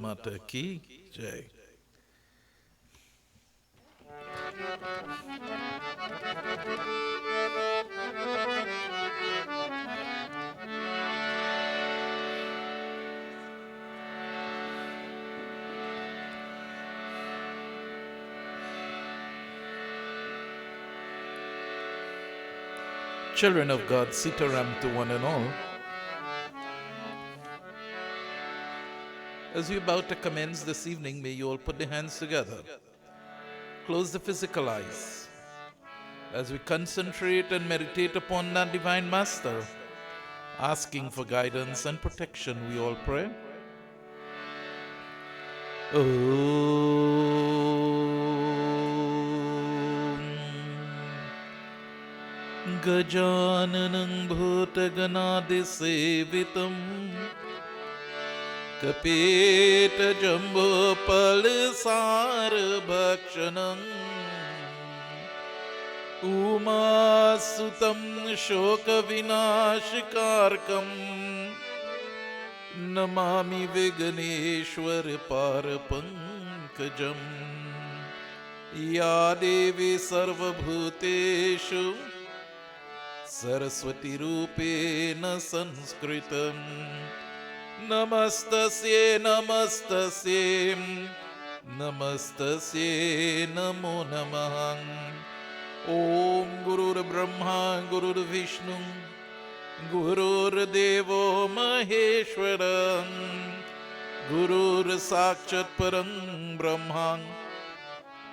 माता की जय। Children of God, sitaram to one and all. As we about to commence this evening, may you all put the hands together. Close the physical eyes. As we concentrate and meditate upon that Divine Master, asking for guidance and protection, we all pray. Om Gajananam Bhutaganaadisevitam Kapeta Jambo Palisar Bhakshanam Uma Sutam Shoka Vinashikarkam Namami Viganeshwar Parapankajam Ya Devi Sarva Bhuteshu Saraswati Rupena Sanskritam Namastasye Namastasye Namastasye Namo Namah Om Gurur Brahma Gurur Vishnu Gurur Devo Maheshwaram Gurur Sakshat Param Brahma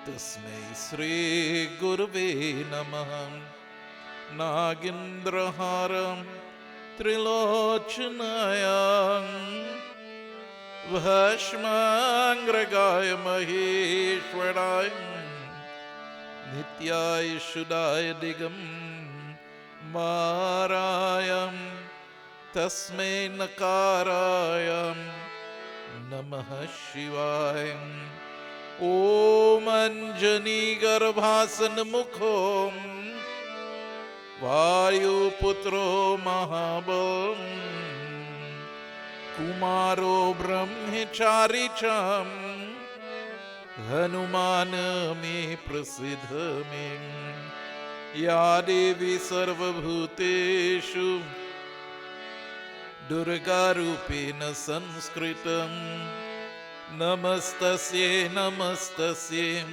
Tasmai Sri Gurave Namah Nagindraharam Trilochanayam Bhashmangragaya Maheshwarayam Nityaya Shudaya Digam Marayam Tasmai Nakarayam Namah Shivayam Om Anjani Garbhasan Mukhom Vayu Putro Mahabam Kumaro Brahmachari Cham Hanuman me Prasiddha me Ya Devi Sarva Bhuteshu Durga Rupena Sanskritam Namastasye Namastasye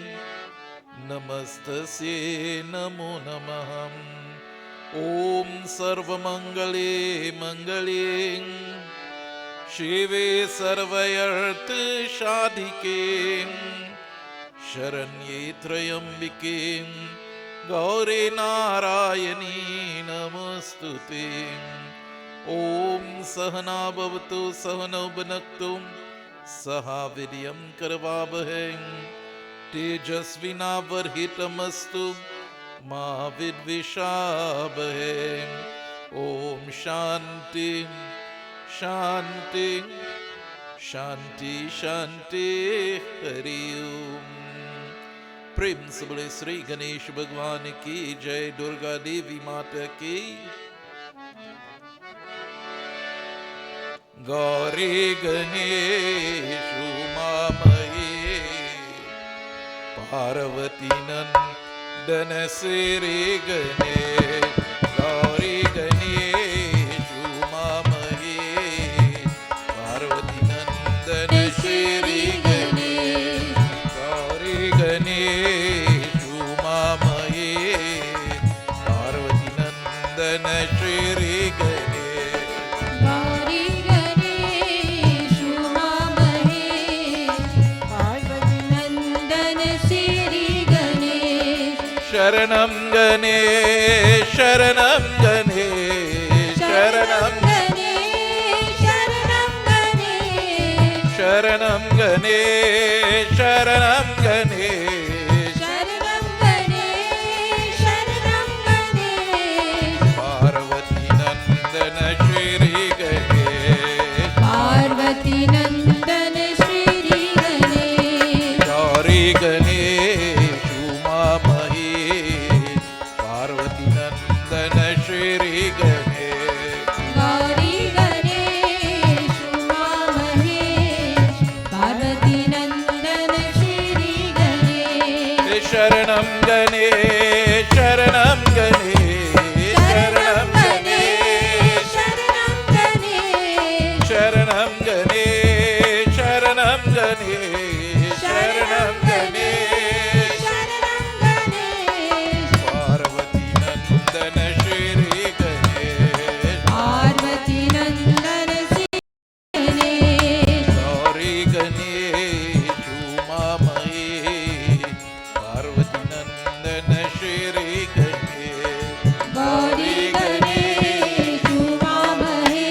Namastasye Namo Namah Om Sarva Mangale Mangale Shive Sarvayartha Shadike Sharanye Trayambike Gauri Narayani Namastute Om Sahana Bhavatu Sahana Bhanaktu Saha Vidyam Karvabhahe Tejasvinavarhitamastu Ma Vidvishabhahe Om Shanti Shanti Shanti Shanti Hari Om प्रेम से बोले श्री गणेश भगवान की जय दुर्गा देवी माता की गौरी गणेश उमामये पार्वती नंदन श्री गणेश गौरी गणेश उमामये पार्वती नंदन श्री गणेश गौरी गणेश उमामये पार्वती नंदन श्री गणेश गौरी गणेश उमामहे पार्वती नंदन श्री गणेश शरणं गणेश शरणं गणेश शरणं शरणं गणेश शरणं गणेश पार्वती नंदन श्री गणेश पार्वती नंदन श्री गणेश गौरी गणेश उमामहे पार्वती नंदन श्री गणेश गौरी गणेश उमामहेश शरणं गणे शरणं गणे शरणं गणे शरणं गणे शरणं गणे शरणं गणे पार्वती नंदन श्री गणेश पार्वती नंदन गौरी गणेश उमामये पार्वती नंदन श्री गणेश गौरी गणेश उमामहे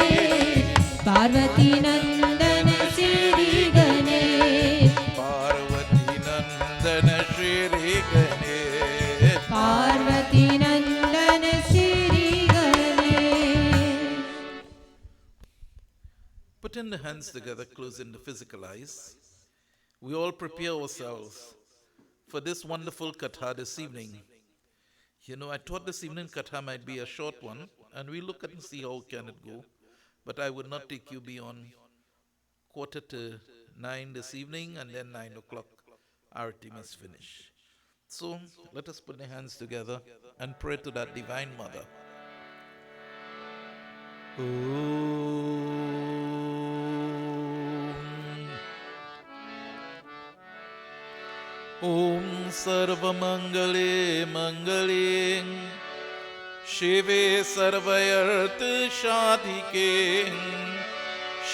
पार्वती नंदन श्री गणेश पार्वती नंदन श्री गणेश पार्वती नंदन Shri Ganesh. Putting the hands together, closing the physical eyes, we all prepare ourselves for this wonderful katha this evening. You know, I thought this evening katha might be a short one, and we look at and see how can it go. But I would not take you beyond 8:45 this evening, and then 9 o'clock Arati must finish. So let us put the hands together and pray to that Divine Mother. Om Sarvamangale Mangale Shive Sarvayarth Shadike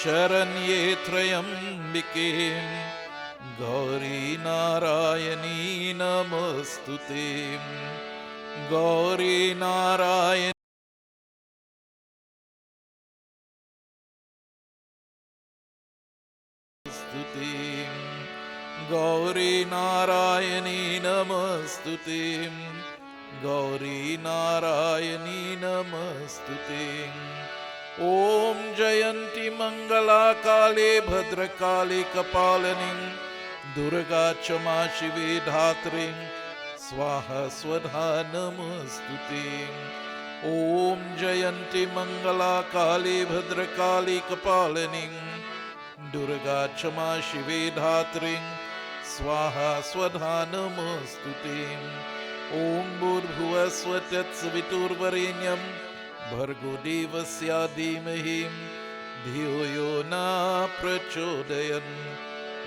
Sharanye Trayambike Gauri Narayani Namostute Gauri Narayani Namostute Gauri Narayani Namostute Gauri Narayani Namostute Om Jayanti Mangala Kale Bhadrakali Kapalini Durga Chama Shivi Dhatri Swaha Swadha Namostute Om Jayanti Mangala Kale Bhadrakali Kapalini Durga Chama Shivi Dhatri Swaha Swadha Namostute Om Bhurbhuva Swatat Saviturvarenyam Bhargo Devasya Dhimahi Dhiyo Yo Na Prachodayan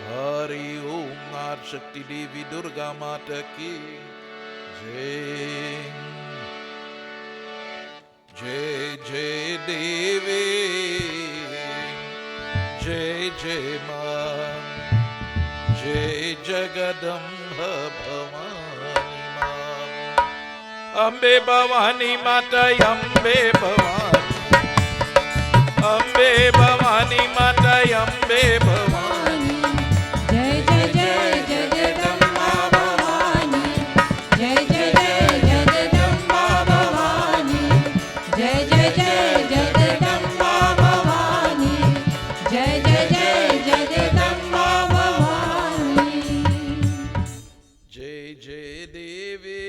Hari Om Nar Shakti Devi Durga Mata Ki Jai Jai Jai Devi Jai Jai Ma Jai Jagadamba Bhavani Ma Ambe Bhavani Mata Ambe Bhavani Ambe Bhavani Mata Ambe Bhavani जय जय जय जगदम्बा भवानी जय जय जय जगदम्बा भवानी जय जय जय जगदम्बा भवानी जय जय जय Jagdamba Bhavani Jai Jai Devi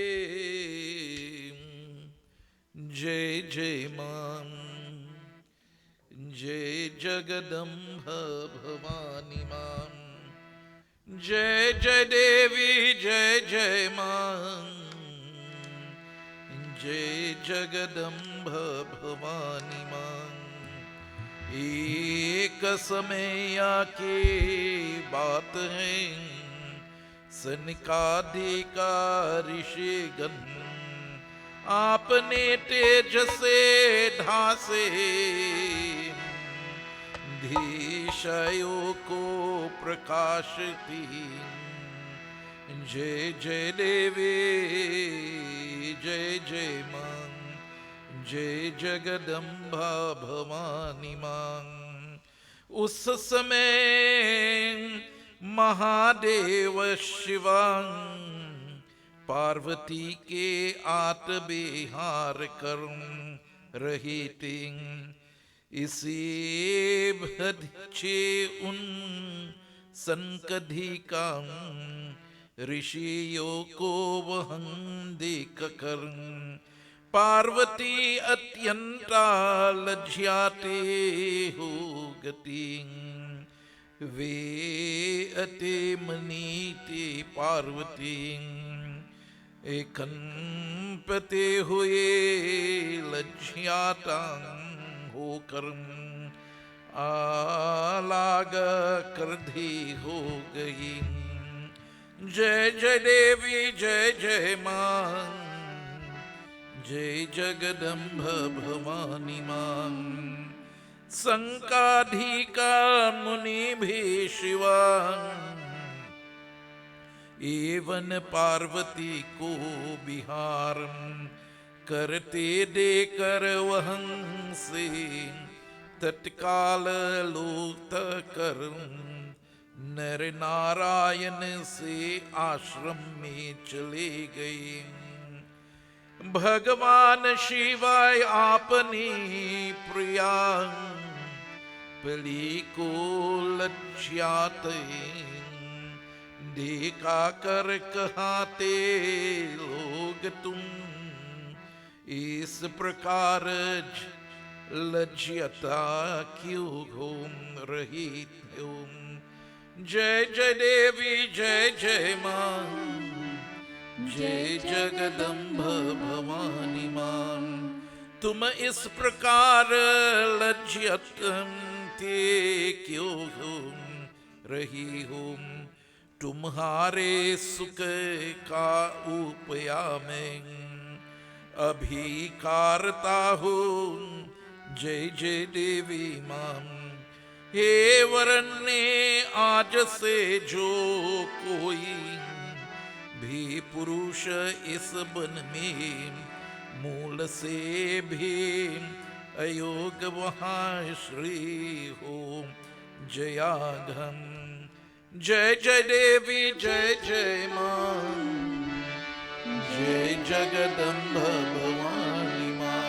Jai Jai Man Jai Jagadamba Bhavani Man Jai Jai Devi Jai Jai Man Jai Jagadamba Bhavani Man एक समय की बात है सनकाधिकार ऋषिगण आपने तेज से ढांसे धीशयों को प्रकाश दी जय जय देवी जय जय मां जय जगदम्बा भवानी मां उस समय महादेव शिवां पार्वती के आत बिहार कर रही थी इसी भच्छे उन संकधिका ऋषियों को वहं देख कर पार्वती अत्यंता लज्जाते हो गति वे अति मनीते पार्वती कंपते हुए लज्जातां होकर आलाग क्रोधी हो गई। जय जय देवी जय जय मां, जय जगदम्ब भवानी मां। संकाधिका मुनि भी शिवा, एवं पार्वती को बिहार करते देकर वहं से तत्काल लोक कर नर नारायण से आश्रम में चले गए। भगवान शिवाय आपनी प्रिया पली को लज्जाते देखा कर कहाते लोग तुम इस प्रकार लज्जता क्यों घूम रही हो। जय जय देवी जय जय मां, जय जगदम्ब भवानी मां। तुम इस प्रकार लज्जित क्यों घूम रही हो। तुम्हारे सुख का उपया में अभी कारता हूँ। जय जय देवी मां। हे वरन्य आज से जो कोई भी पुरुष इस वन में मूल से भी अयोग वहाँ श्री हो जयाघम। जय जय देवी जय जय मां, जय जगदम्ब भवानी मां।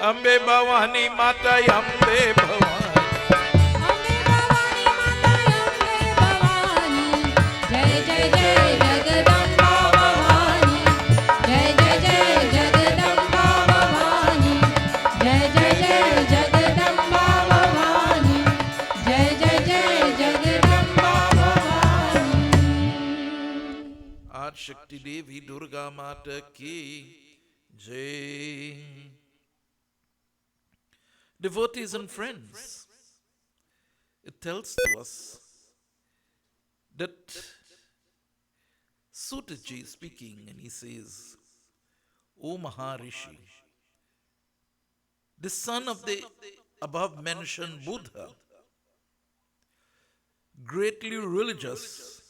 अम्बे भवानी माता अम्बे भवानी, अम्बे भवानी माता अम्बे भवानी। जय जय जय जगदम्बा भवानी, जय जय जय जगदम्बा भवानी, जय जय जय जगदम्बा भवानी, जय जय जय जगदम्बा भवानी। आज शक्ति देवी दुर्गा माता की जय। Devotees and friends, it tells to us that Sutaji is speaking and he says, O Maharishi, the son of the above mentioned Buddha, greatly religious,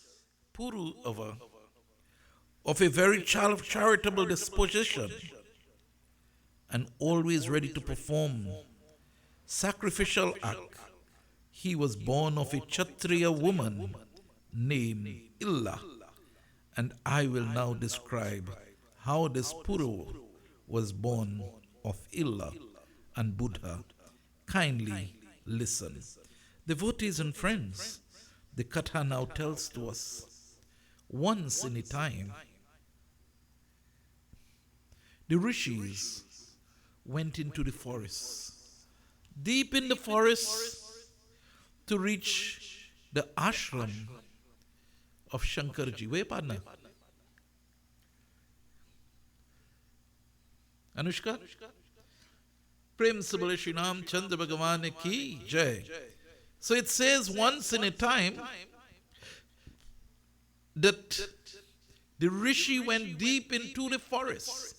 Purava, of a very charitable disposition, and always ready to perform sacrificial act, he was born of a Kshatriya woman named Illa. And I will now describe how this Puru was born of Illa and Buddha. Kindly listen. Devotees and friends, the Katha now tells to us, once in a time, the rishis went into the forest, deep in the forest, to reach the ashram of Shankarji. Where, partner? Anushka? Prem se bole Shri Ram Chandra Bhagavan ki jai. So it says once in a time that the rishi went deep into the forest.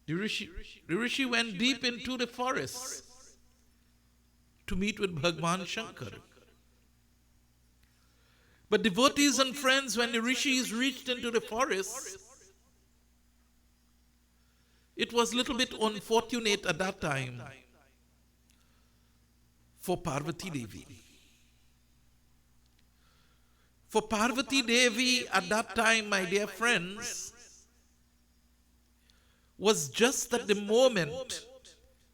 The rishi went deep into the forest to meet with Bhagwan Shankar. But devotees and friends, when the rishis reached into the forest, it was a little bit unfortunate at that time for Parvati Devi. For Parvati Devi at that time, my dear friends, was just at the moment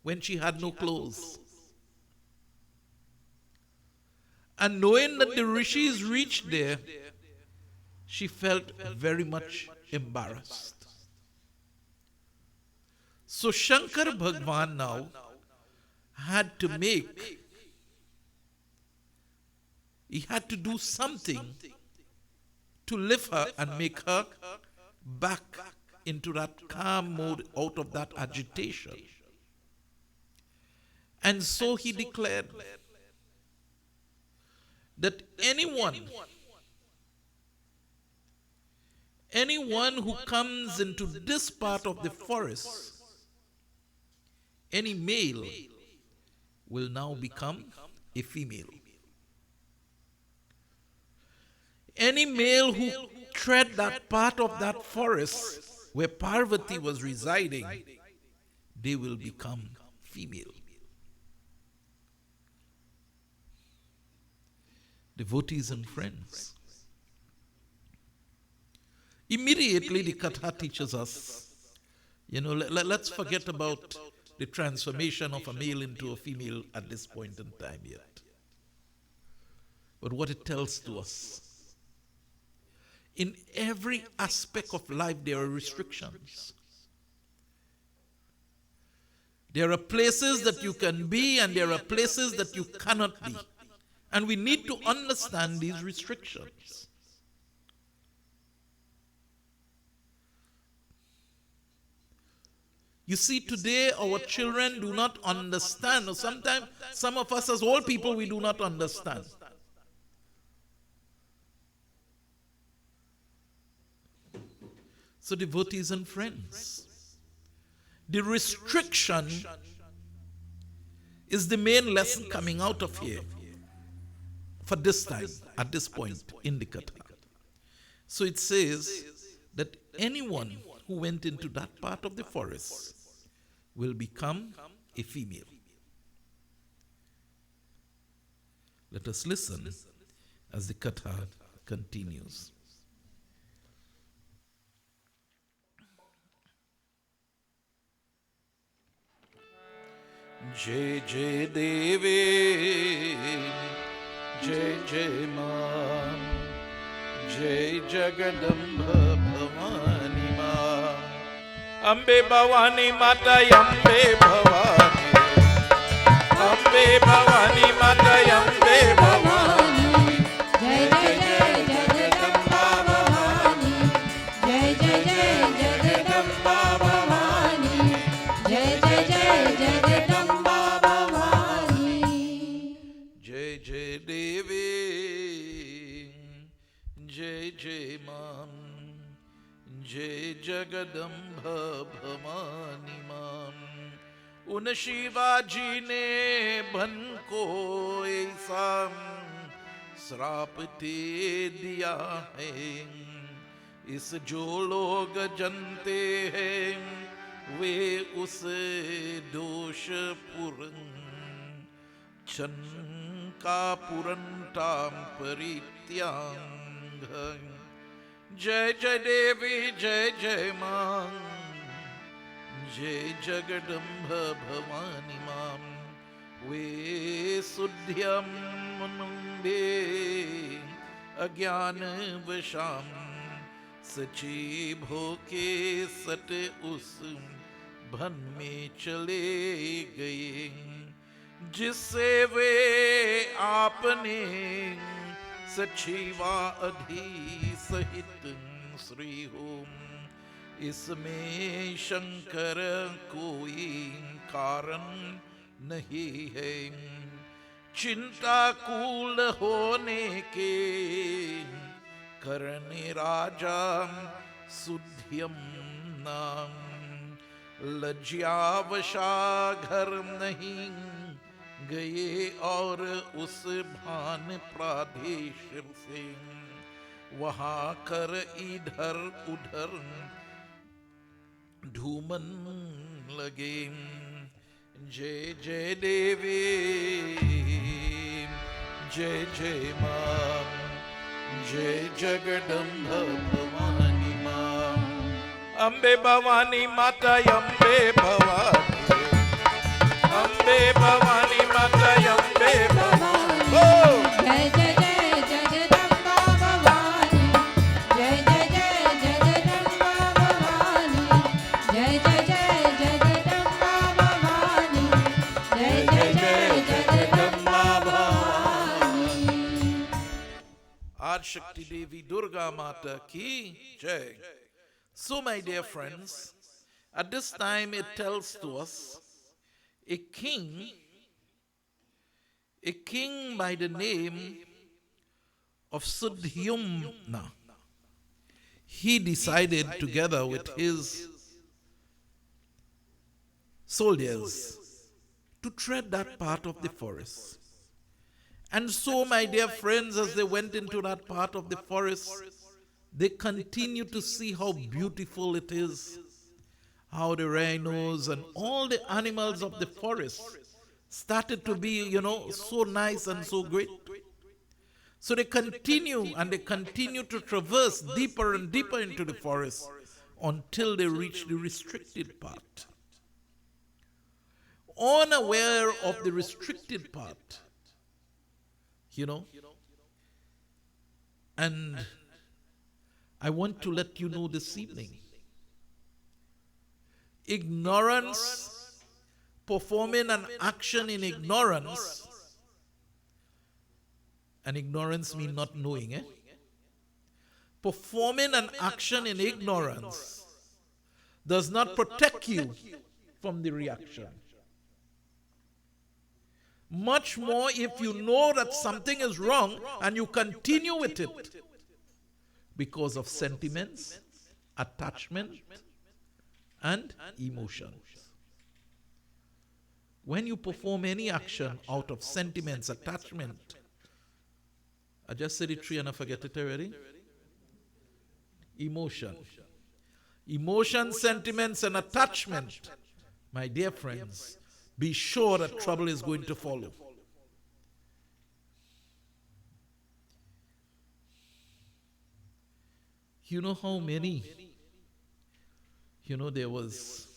when she had no clothes. And knowing that the rishis reached there, she felt very much embarrassed. So Shankar Bhagwan now had to make He had to do something to lift her and make her back into that calm mode, out of that agitation. And so he declared that anyone who comes into this part of the forest, any male, will now become a female. Any male who tread that part of that forest where Parvati was residing, they will become female. Devotees and friends, immediately the Katha teaches us, let's forget about the transformation of a male into a female at this point in time yet. But what it tells to us, in every aspect of life there are restrictions. There are places that you can be and there are places that you cannot be. And we need to understand these restrictions. You see, today our children do not understand, or sometimes some of us as old people, we do not understand. So, devotees and friends, the restriction is the main lesson coming out of here for this time, at this point in the Katha. So it says that anyone who went into that part of the forest will become a female. Let us listen as the Katha continues. Jai Jai Devi, Jai Jai Maa, Jai Jagadamba Bhavani Maa, Ambe Bhavani Mata, Ambe Bhavani, Ambe Bhavani Mata, Ambe Bhavani, Jai Jai Jai Jagadamba Bhavani, Jai Jai Jai Jagadamba Bhavani, Jai Jai Jai Jagadamba Bhavani. Jai Jai Devi, Jai Jai Maa, Jai Jagadamba Bhavani Maa. उन शिवाजी ने बन को ऐसा श्राप दे दिया है, इस जो लोग जनते हैं वे उस दोष पुरन का पुरंताम परित्यांग। जय जय देवी जय जय मां, जय जगदम्ब भवानी मां, वे शुद्ध्यम मुंबे अज्ञान वशाम, सची भोके सट उस भन में चले गए, जिससे वे आपने सचीवा अधि सहित श्री होम। इसमें शंकर कोई कारण नहीं है, चिंता कूल होने के करने राजा सुध्यम नाम, लज्जावशा घर नहीं गए और उस भान प्रादेश से वहाँ कर इधर उधर ढूमन लगे। जय जय देवी जय जय मां, जय जगदम्ब भवानी मां, अम्बे भवानी माता अम्बे भवानी, अम्बे भवानी माता अम्बे भवानी। जय जय जय जगदम्बा भवानी, जय जय जय जगदम्बा भवानी, जय जय जय जगदम्बा भवानी, जय जय जय Jagdamba Bhavani. Shakti Devi Durga Mata ki Jai. So, my dear friends, at this time it tells to us a king, by the name of Sudhyumna. He decided together with his soldiers to tread that part of the forest. And so, my dear friends, as they went into that part of the forest, they continued to see how beautiful it is, how the rhinos and all the animals of the forest started to be, so nice and so great. So they continue and they continue to traverse deeper and deeper into the forest until they reach the restricted part. Unaware of the restricted part, and I want to let you know this evening, ignorance, performing an action in ignorance, and ignorance means not knowing, performing an action in ignorance does not protect you from the reaction. Much more if you know that something is wrong and you continue with it because of sentiments, attachment, and emotions. When you perform any action out of sentiments, attachment, I just said it three and I forget it already. Emotion. Emotion, sentiments, and attachment. My dear friends, be sure that trouble is going to follow. You know how many? There was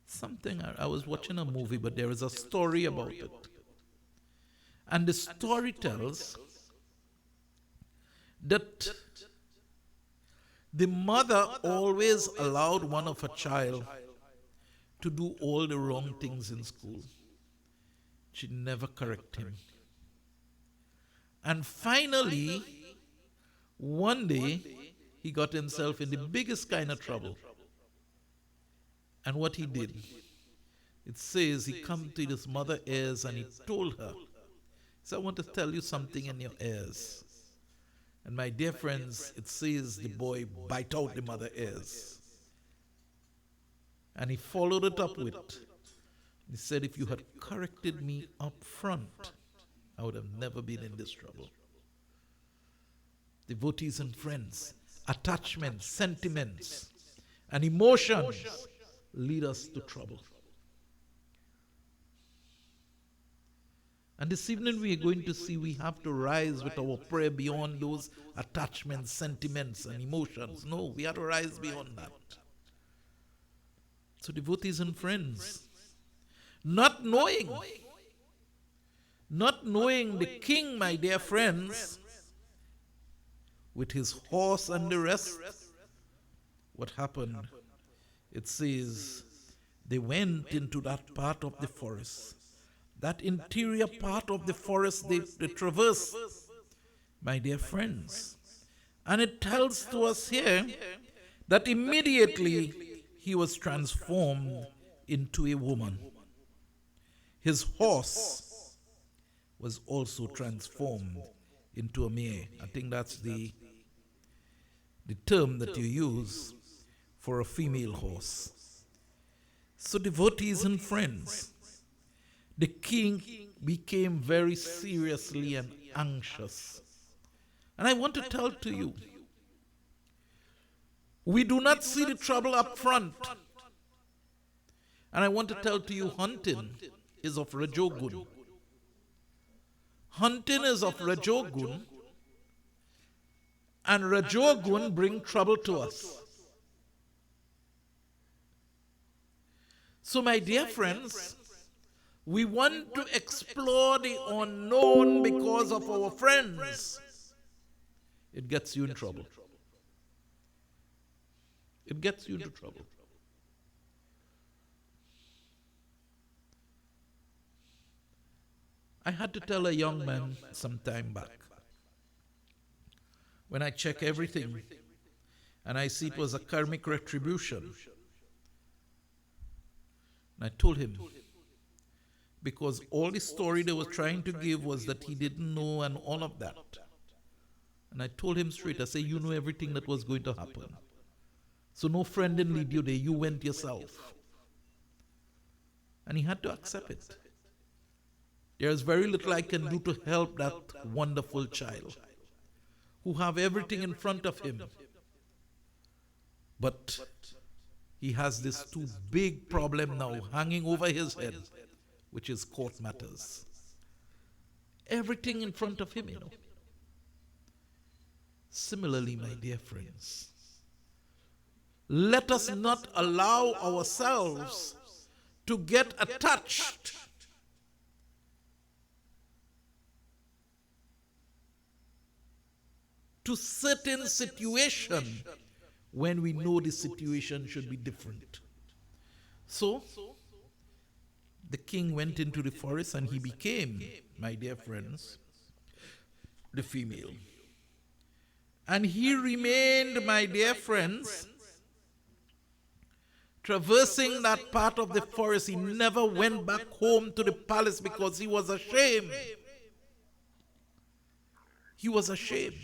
something, I was watching a movie, but there is a story about it. And the story tells that the mother always allowed one of her child to do all the wrong things in school. She never corrected him. And finally, one day, he got himself in the biggest kind of trouble. And what he did, it says he come to his mother's ears and he told her, he said, I want to tell you something in your ears. And my dear friends, it says the boy bite out the mother's ears. And he followed it up with, he said, if you had corrected me up front, I would have never been in this trouble. Devotees and friends, attachments, sentiments, and emotions lead us to trouble. And this evening we are going to see we have to rise with our prayer beyond those attachments, sentiments, and emotions. No, we have to rise beyond that. So devotees and friends, not knowing the king, my dear friends, with his horse and the rest, what happened? It says they went into that part of the forest. That interior part of the forest they traverse, my dear friends. And it tells to us here that immediately he was transformed into a woman. His horse was also transformed into a mare. I think that's the term that you use for a female horse. So devotees and friends, the king became very seriously and anxious. And I want to tell to you, we do not see the trouble up front. And I want to tell to you, hunting is of Rajogun. Hunting is of Rajogun, and Rajogun bring trouble to us. So my dear friends, we want to explore the unknown because of our friends. It gets you in trouble. It gets you into trouble. I had to tell a young man some time back, when I check everything and I see it was a karmic retribution, and I told him, because all the story they were trying to give was that he didn't know and all of that. And I told him straight, I said, you know everything that was going to happen. So no friend didn't lead you there, you went yourself. And he had to accept it. There is very little I can do to help that wonderful child who have everything in front of him. But he has this too big problem now hanging over his head, which is court matters. Everything in front of him, you know. Similarly, my dear friends, let us not allow ourselves to get attached to certain situation when we know the situation should be different. So, the king went into the forest and he became, my dear friends, the female. And he remained, my dear friends, traversing that part of the forest. He never went back home to the palace because he was ashamed. He was ashamed.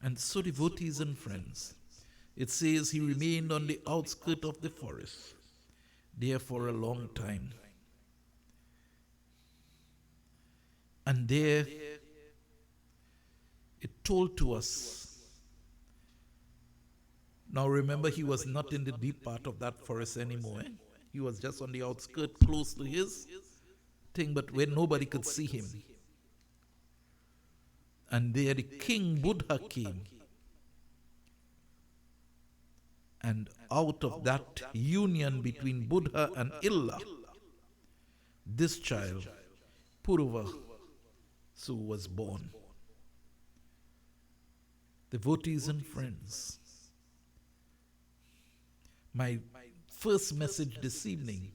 And so, devotees and friends, it says he remained on the outskirts of the forest there for a long time. And there it told to us. Now remember, he was not in the deep part of that forest anymore. He was just on the outskirts, close to his thing, but where nobody could see him. And there the king Buddha came. And out of that union between Buddha and Illa, this child, Purva, so was born. Devotees and friends, my first message this evening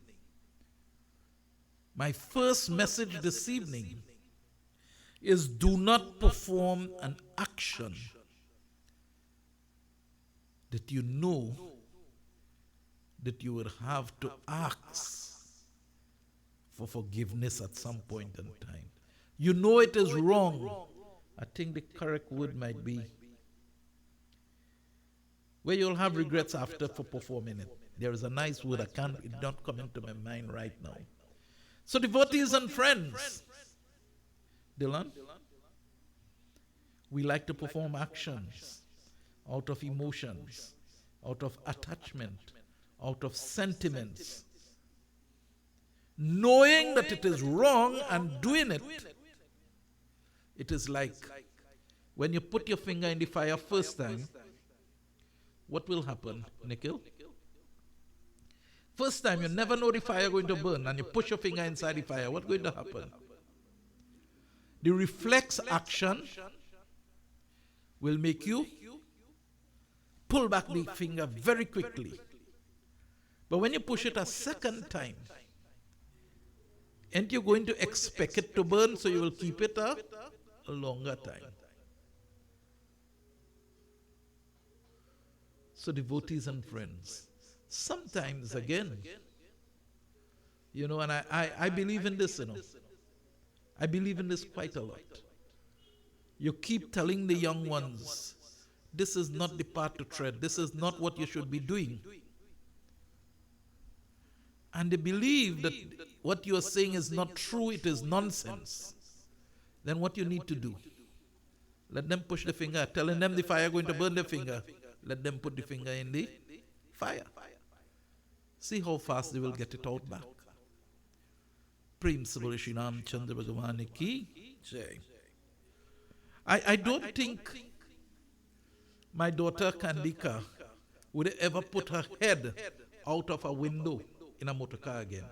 is, do not perform an action that you know that you will have to ask for forgiveness at some point in time. You know it is wrong. I think the correct word might be where you'll have regrets after for performing it. There is a nice word, it's not coming to my mind right now. So devotees and friends, Dylan, we like to perform actions out of emotions, out of attachment, out of sentiments, knowing that it is wrong and doing it. It is like when you put your finger in the fire first time, what will happen, Nikhil? First time, you never know the fire going to burn, and you push your finger inside the fire. What's going to happen? The reflex action will make you pull back the finger very quickly. But when you push it a second time, ain't you going to expect it to burn, so you will keep it a longer time. So devotees and friends, sometimes again, you know, and I believe in this, you know. I believe in this quite a lot. You keep telling the young ones, this is not the path to tread. This is not what you should be doing. And they believe that what you are saying is not true, it is nonsense. Then what you need to do, let them push the finger, telling them the fire going to burn their finger. Let them put the finger in the fire. See how fast they will get it out back. Prem Sabol Shri Ram Chandra Bhagavan Ki Jai. I don't think my daughter Kandika would ever put her head out of a window in a motor car again.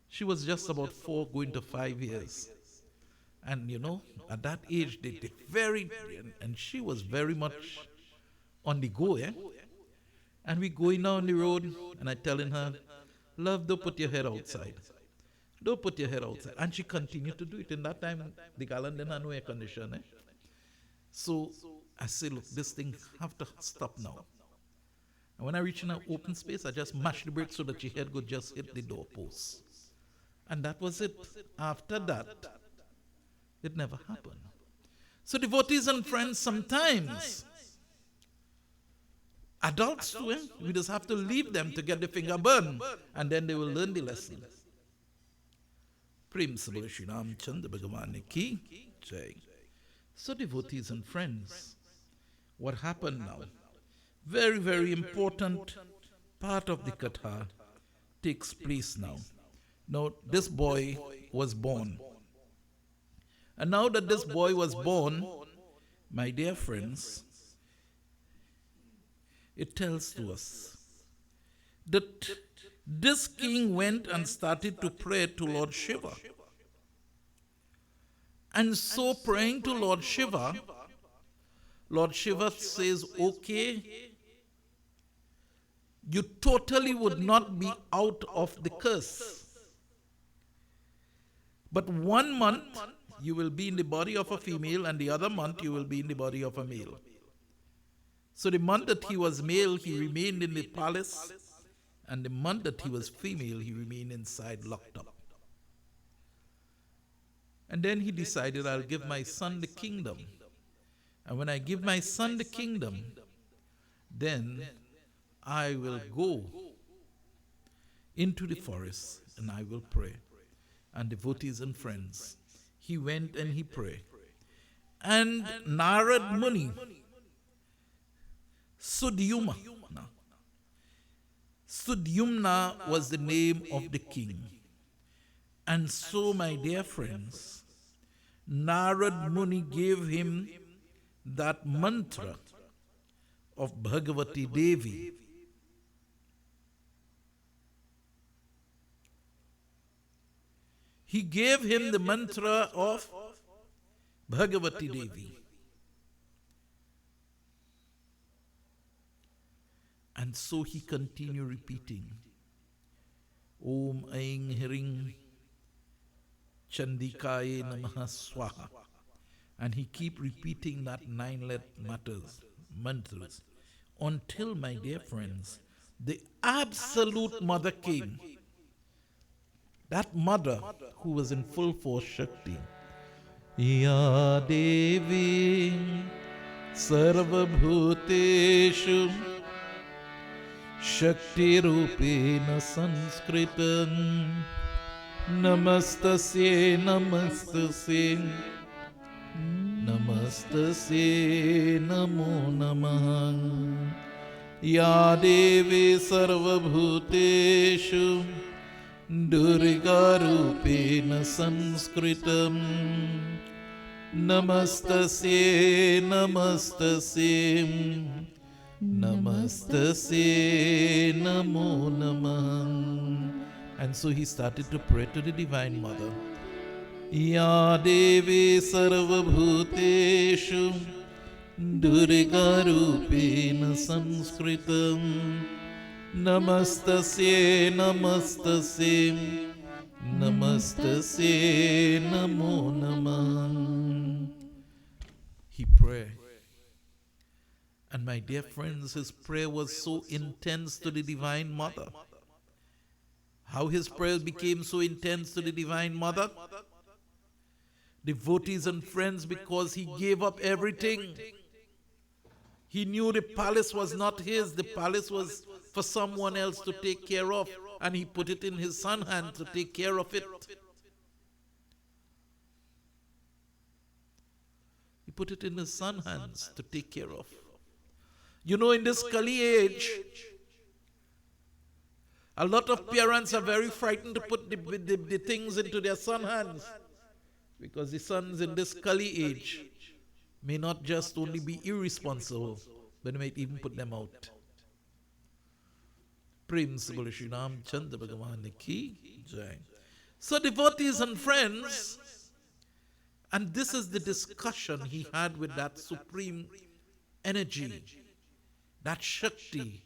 She was just about 4 going to 5 years. And you know, at that age, and she was very much on the go, And we going down the road, and I telling her, love, don't put your head outside. Don't put your head outside. And she continued to do it. In that time, the gallon didn't have no air conditioner. Eh? So I say, look, this thing have to stop now. And when I reach in an open space, I just mash the brake so that your head could just hit the doorpost. And that was it. After that, it never happened. So devotees and friends, sometimes, adults too, we just have to leave them to get the finger burned, and then they will learn the lesson. Prem Sabal Shri Ram Chandra Bhagavan Ki Jai. So devotees and friends, what happened now? Very, very important part of the Katha takes place now. Now, this boy was born. And now that this boy was born, my dear friends, it tells to us that this king went and started to pray to Lord Shiva. And so praying to Lord Shiva says, okay, you totally would not be out of the curse. But 1 month you will be in the body of a female, and the other month you will be in the body of a male. So the month that he was male, he remained in the palace, and the month that he was female, he remained inside, locked up. And then he decided, I'll give my son the kingdom. And when I give my son the kingdom, then I will go into the forest and I will pray. And devotees and friends, he went and he prayed. And Narad Muni, Sudyumna was the name of the king. And so, my dear friends, Narad Muni gave him that mantra of Bhagavati Devi. He gave him the mantra of Bhagavati Devi. And so he continued repeating, Om Aing Hring Chandikaye Namaha Swaha. And he keep repeating that 9-letter mantras until, my dear friends, the absolute mother came. That mother who was in full force Shakti. Ya Devi Sarva Bhuteshu Shakti Rupena Sanskritam Namastasye Namastasye Namastasye Namo Namaha Ya Devi Sarva Bhuteshu Durga Rupena Sanskritam Namastasye Namastasye Namastasye Namo Namah. And so he started to pray to the Divine Mother. Ya Devi Sarva Bhuteshu Durga Rupena Sanskritam Namastasye Namastasye Namastasye Namo Namah. He prayed. And my dear friends, his prayer was so intense to the Divine Mother. How his prayer became so intense to the Divine Mother? Devotees and friends, because he gave up everything. He knew the palace was not his. The palace was for someone else to take care of. And he put it in his son's hand to take care of it. He put it in his son's hands to take care of. You know, in this Kali age, a lot of parents are very frightened to put the things into their son's hands. Because the sons in this Kali age may not just only be irresponsible, but they might even put them out. Prem Sabal Shri Ram Chandra Bhagavan Ki Jai. So devotees and friends, and this is the discussion he had with that supreme energy, that Shakti,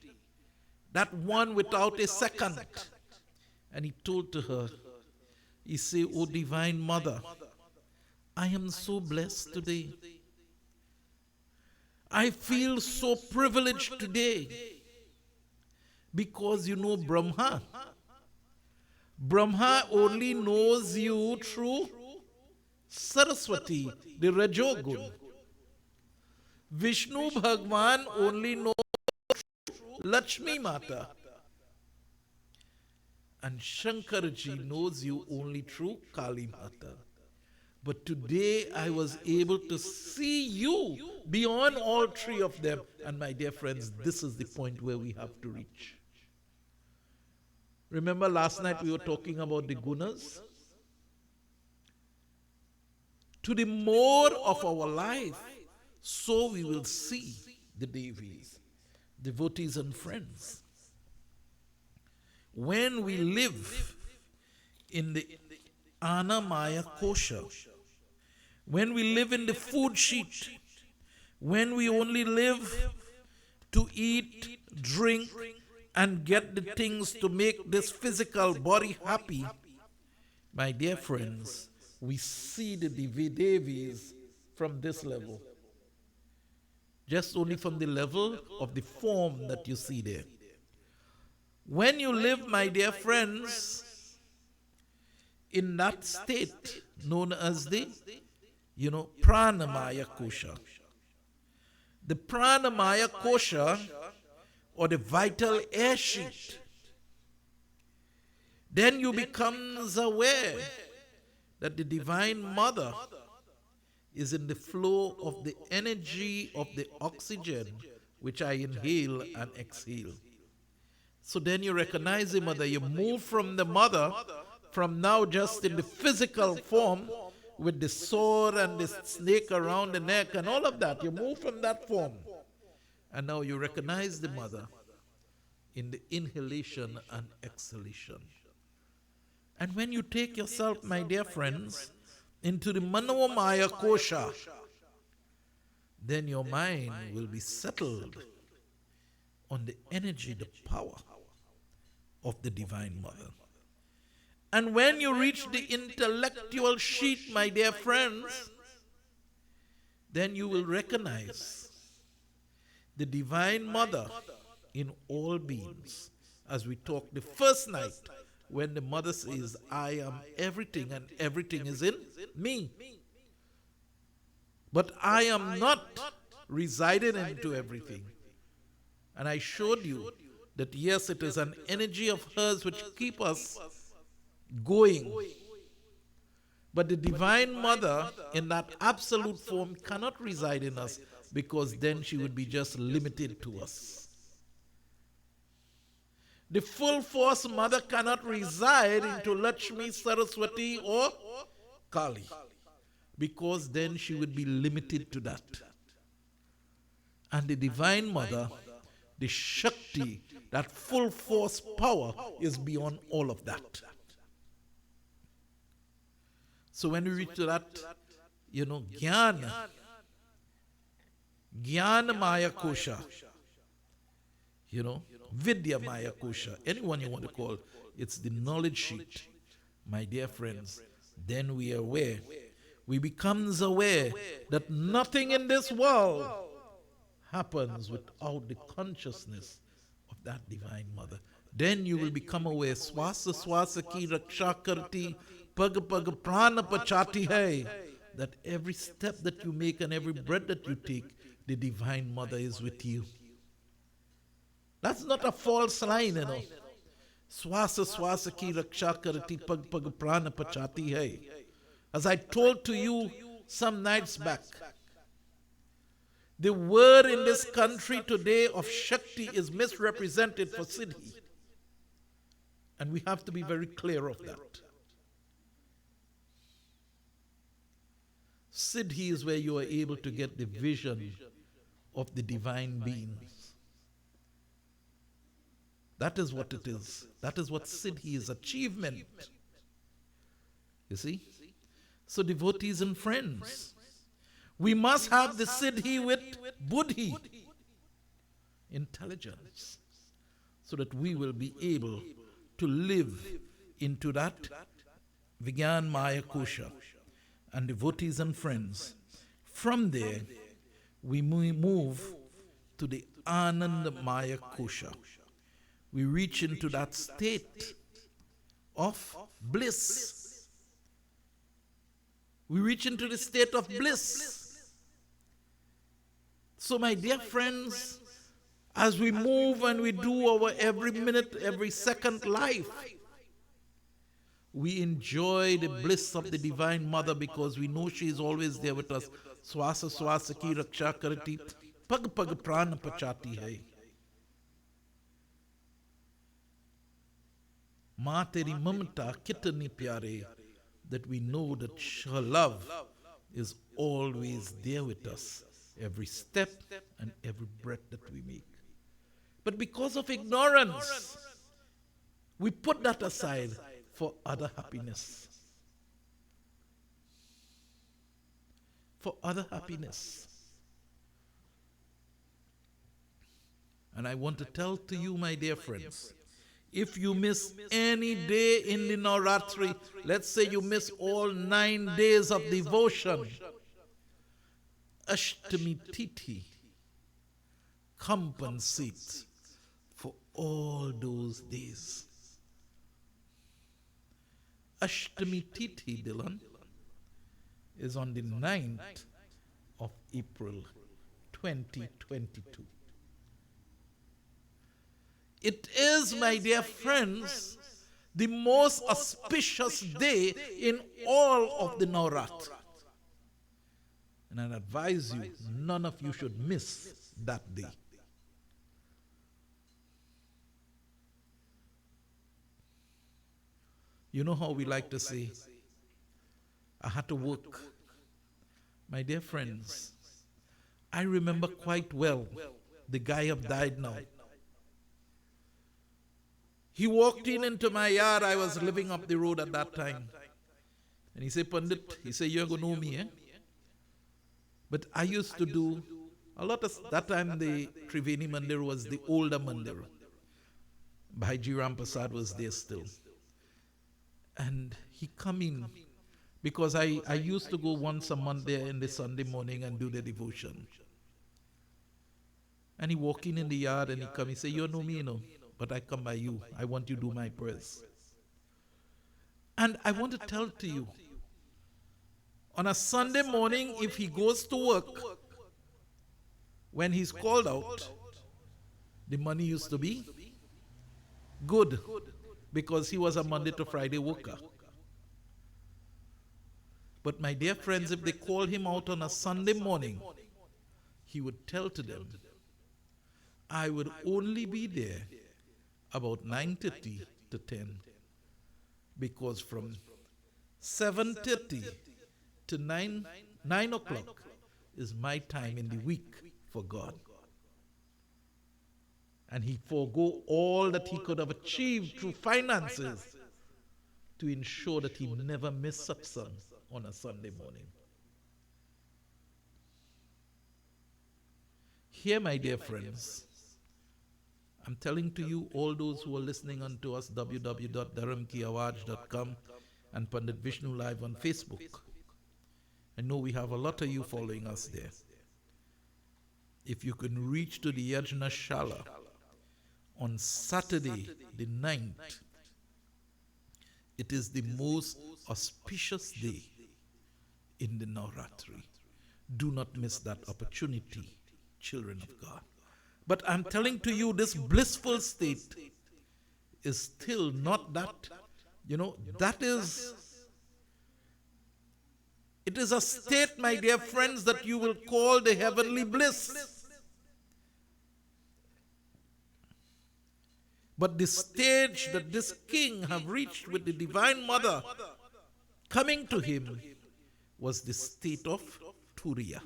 that one without a second. And he told to her, he said, "O Divine Mother, I am so blessed today. I feel so privileged today because you know Brahma. Brahma only knows you through Saraswati, the Rajogun. Vishnu Bhagwan only knows Lakshmi Mata. And Shankarji knows you only through Kali Mata. But today I was able to see you beyond all three of them." And my dear friends, this is the point where we have to reach. Remember last night we were talking about the gunas? To the more of our life, so we will see the Devis, devotees and friends. When we live in the Anamaya Kosha, when we live in the food sheet, when we only live to eat, drink, and get the things to make this physical body happy, my dear friends, we see the Devis from this level. Just only from the level of the form that you see there. When you live, my dear friends, in that state known as the, Pranamaya Kosha. The Pranamaya Kosha, or the vital air sheet, then you becomes aware that the Divine Mother is in the flow of the energy of the oxygen which I inhale and exhale. So then you recognize the Mother. You move from the Mother, from now just in the physical form with the sword and the snake around the neck and all of that. You move from that form. And now you recognize the Mother in the inhalation and exhalation. And when you take yourself, my dear friends, into the Manomaya Kosha, then your mind will be settled on the energy, the power of the Divine Mother. And when you reach the intellectual sheet, my dear friends, then you will recognize the Divine Mother in all beings. As we talked the first night, when the Mother says, "I am everything and everything is in me." But I am not residing into everything. And I showed you that yes, it is an energy of hers which keeps us going. But the Divine Mother in that absolute form cannot reside in us, because then she would be just limited to us. The full force Mother cannot reside into Lakshmi, Saraswati or Kali, because then she would be limited to that. And the Divine Mother, the Shakti, that full force power, is beyond all of that. So when we reach to that, Jnana Maya Kosha, Vidya Maya Kosha, anyone you want to call, it's the knowledge sheet, my dear friends. Then we are aware, we becomes aware that nothing in this world happens without the consciousness of that Divine Mother. Then you will become aware, swasa swasa ki raksha karti, pag pag prana pachati hai, that every step that you make and every breath that you take, the Divine Mother is with you. That's not a false line, Swasa swasa ki raksha karti, pag pag prana pachati hai. As I told to you some nights back, the word in this country today of Shakti is misrepresented for Siddhi. And we have to be very clear of that. Siddhi is where you are able to get the vision of the divine beings. That is what it is. That is what Siddhi is, achievement. You see? So devotees and friends, we must have the Siddhi with Buddhi, intelligence. so that we will be able to live into that Vigyan Maya Kosha and devotees and friends. From there, we move to the Anand Maya Kosha. We reach into that state of bliss. We reach into the state of bliss. So, my dear friends, as we move and we do our every minute, every second life, we enjoy the bliss of the Divine Mother because we know she is always there with us. Swasa swasa ki raksha karati, pag pag prana pachati hai. Ma teri mamta kitani pyare, that we know that her love is always there with us, every step and every breath that we make. But because of ignorance, we put that aside for other happiness. For other happiness. And I want to tell to you, my dear friends, if you miss any day in the Navraatri, let's say you miss all 9 days of devotion, Ashtami Tithi compensates for all those days. Ashtami Tithi, Dylan, is on the 9th of April 2022. It is, my dear friends, the most auspicious day in all of the Navratri. And I advise you, none of you should miss that day. You know how we like to say, I had to work. My dear friends, I remember quite well, the guy have died now. He walked into my yard. I was living up the road at that time. And he said, Pandit, he said, you're going to know me, eh? But I used to do a lot of, that time the Triveni Mandir was the older Mandir. Bhaiji Ram Prasad was there still. And he come in, because I used to go once a month there in the Sunday morning and do the devotion. And he walk in the yard and he come, he say, you know me, you know, but I come by you. I want you to do my prayers. And I want to tell to you, on a Sunday morning, if he goes to work, when he's called out, the money used to be good, because he was a Monday to Friday worker. But my dear friends, if they call him out on a Sunday morning, he would tell to them, I would only be there about 9:30 to 10, because from 7:30 to 9 o'clock is my time in the week for God. And he forego all that he could have achieved through finances to ensure that he never missed satsang on a Sunday morning. Here, my dear friends, I'm telling to you, all those who are listening unto us, www.dharamkiawaj.com and Pandit Vishnu Live on Facebook. I know we have a lot of you following us there. If you can reach to the Yajna Shala on Saturday, the 9th, it is the most auspicious day in the Navratri. Do not miss that opportunity, children of God. But I'm telling to you, this blissful state is still not that, it is a state, my dear friends, that you will call the heavenly bliss. But the stage that this king have reached with the Divine Mother coming to him was the state of Turiya.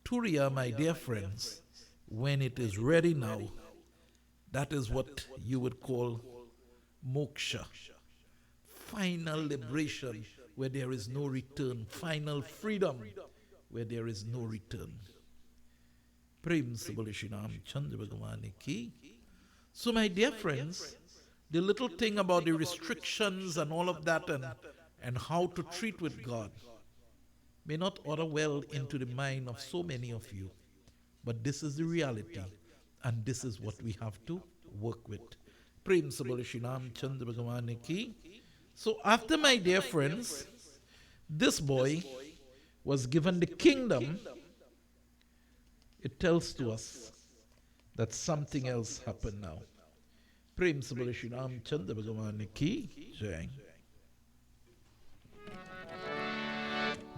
Turiya, my dear friends, when it is ready now, that is what you would call moksha. Final liberation where there is no return. Final freedom where there is no return. Prem se bole Shri Ramchandra Bhagwan ki. So, my dear friends, the little thing about the restrictions and all of that and how to treat with God may not order well into the mind of so many of you. But this is the reality, and this is what we have to work with. Prem se bole Shri Ramchandra Bhagwan ki. So, after, my dear friends, this boy was given the kingdom, it tells to us that something else happened now. Prem se bole Shri Ramchandra Bhagwan ki jai.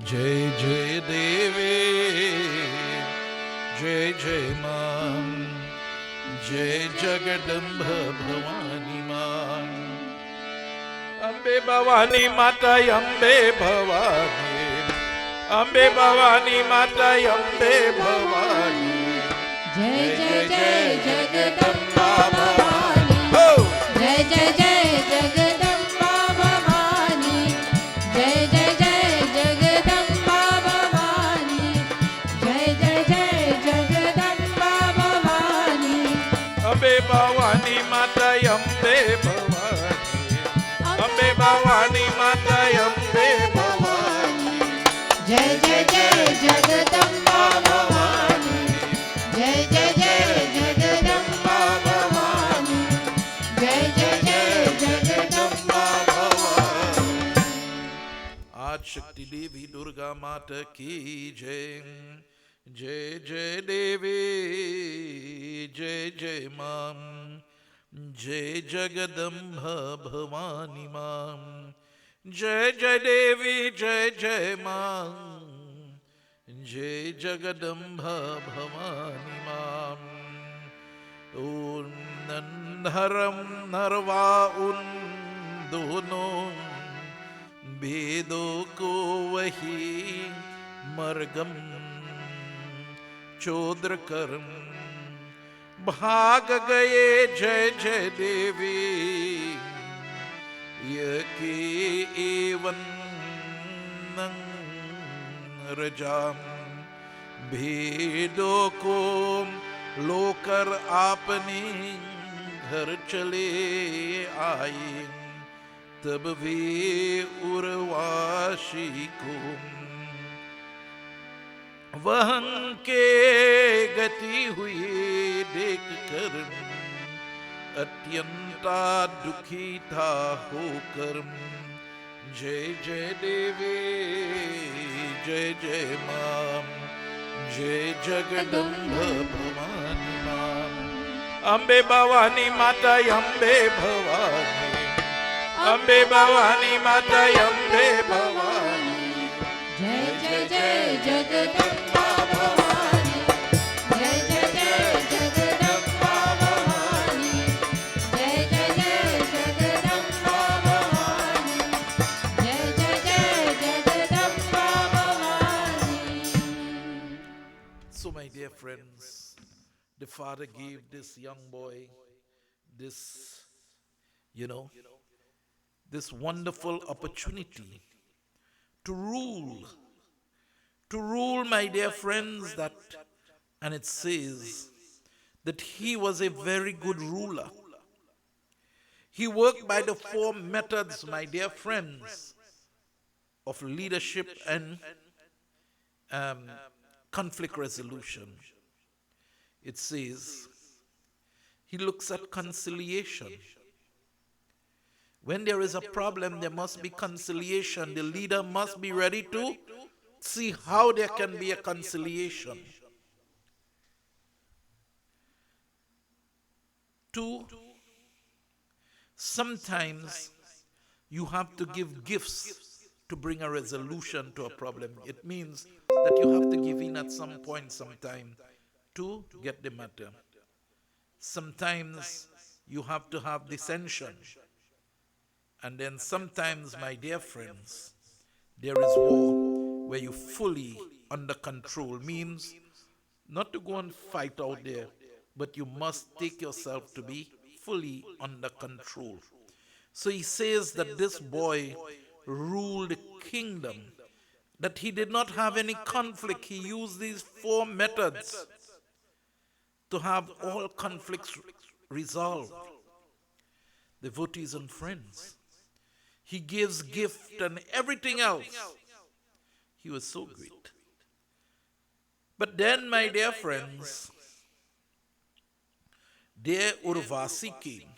Jai Jai Devi, Jai Jai Mam, Jai Jagadambha Bhavani Mam. Ambe Bhavani Mata, Ambe Bhavani, Ambe Bhavani Mata, Ambe Bhavani. Jai Jai Jai Jagadamba Bhavani. Jai Jai Jai Jagadamba Bhavani. Jai Jai Jai Jagadamba Bhavani. Jai Jai Jai Jagadamba Bhavani. Ambe Bhavani Mata, Ambe Bhavani, Ambe Bhavani Mata, Ambe Bhavani. Jai Jai Jai Jagadamba Bhavani. Jai Jai Jai Jagadamba Bhavani. Jai Jai Jai Jagadamba Bhavani. आज शक्ति देवी दुर्गा माता की जय. जय जय देवी, जय जय मां, जय जगदम्ब भवानी मां. जय जय देवी, जय जय मां, जय जगदम्ब भवानी मां. ओम नन्हरम नरवा उन दोनों भेदों को वही मरगम चोद्र कर्म भाग गए. जय जय देवी, यकी एवं रजाम भेदों को लोकर आपने घर चले आए. तब वे उर्वाशी को वहन के गति हुई देख कर अत्यंता दुखी था होकर. जय जय देवी, जय जय मां, जय जगदम्ब भवानी मां. अम्बे भवानी माता, अम्बे भवानी, अम्बे भवानी माता, अम्बे भवानी. जय जय जय जगदम्बा भवानी. जय जय जय जगदम्बा भवानी. जय जय जय जगदम्बा भवानी. जय जय जय Jagdamba Bhavani. So, my dear friends, the father gave this young boy this, this wonderful opportunity to rule. To rule, my dear friends, and it says that he was a very good ruler. He worked by the 4 methods, my dear friends, of leadership and conflict resolution. It says he looks at conciliation. When there is a problem, there must be conciliation. The leader must be ready to see how there can be a conciliation. 2, sometimes you have to give gifts to bring a resolution to a problem. It means that you have to give in at some point, sometime, to get the matter. Sometimes you have to have dissension. And then sometimes, my dear friends, there is war where you fully under control. Means not to go and fight out there, but you must take yourself to be fully under control. So he says that this boy ruled the kingdom, that he did not have any conflict. He used these 4 methods. to have all conflicts resolved, devotees and friends. He gives gift and everything else. He was so great. But then, my dear friends, dear Urvasi came.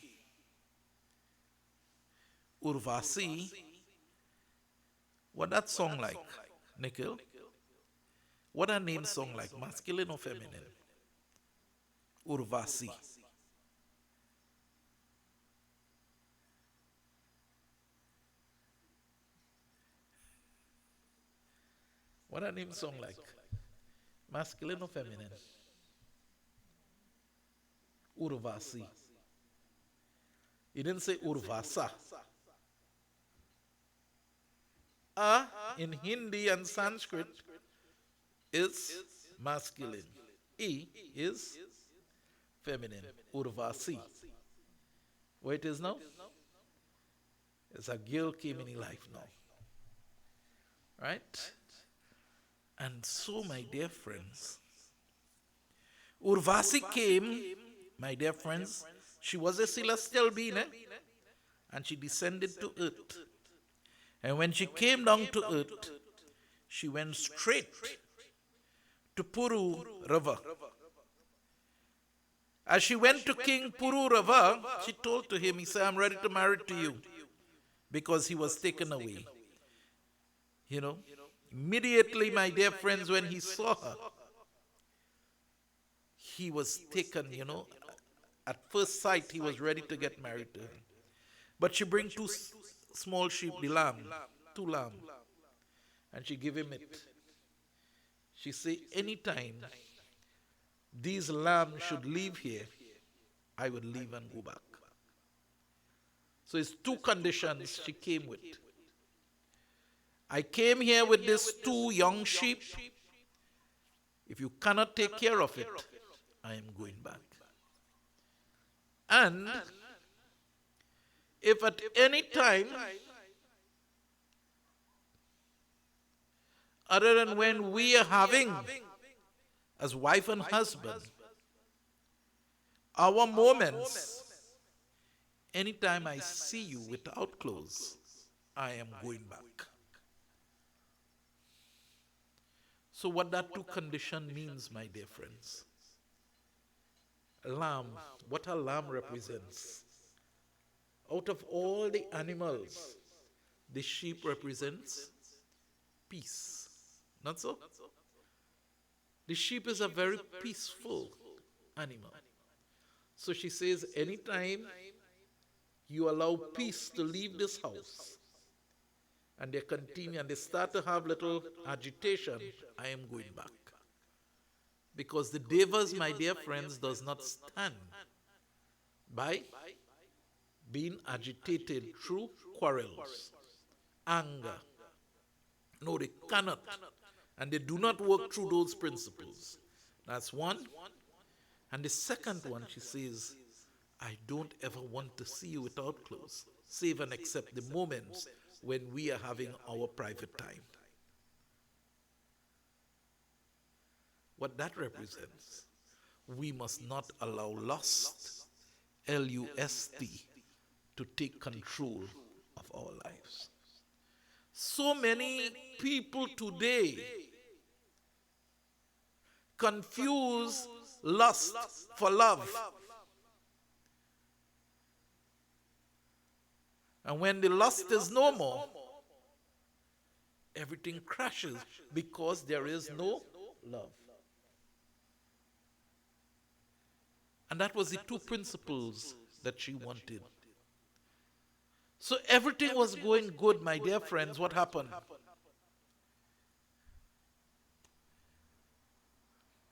Urvasi, what that song like, Nikhil? What a name song like, masculine or feminine? Urvasi. What a name song like, masculine or feminine? Urvasi. He didn't say Urvasa. A in Hindi and Sanskrit is masculine. E is feminine. Urvasi. What it is now? It's a girl came in life now. Right? And so, my dear friends, Urvasi came, my dear friends, she was a celestial being, and she descended to earth. And when she came down to earth, she went straight to Puru River. As she went to King Puru River, she told to him, he said, I'm ready to marry to you, because he was taken away. You know, immediately, my dear friends, when he saw her, he was taken, you know. At first sight, he was ready to get married to her. But she bring two small sheep, the lamb, two lamb, and she give him it. She say, anytime these lambs should leave here, I would leave and go back. So it's two conditions she came with. I came here with these two young sheep. If you cannot take care of it, I am going back. And if at any time, other than when we are having, as wife and husband, our moments, anytime I see you without clothes, I am going back. So what that two condition means, my dear friends. Lamb, what a lamb represents. Out of all the animals, the sheep represents peace. Not so? The sheep is a very peaceful animal. So she says, anytime you allow peace to leave this house, and they continue and they start to have little agitation, I am going back. Because the devas, my dear friends, does not stand by being agitated through quarrels, anger. No, they cannot. And they do not work through those principles. That's one. And the second one, she says, I don't ever want to see you without clothes, save and except the moments when we are having our private time. What that represents, we must not allow lust, L-U-S-T, to take control of our lives. So many people today confuse lust for love. And when the lust is no more, everything crashes because there is no love. And that was the two principles that she wanted. So everything was going good, my dear friends. What happened?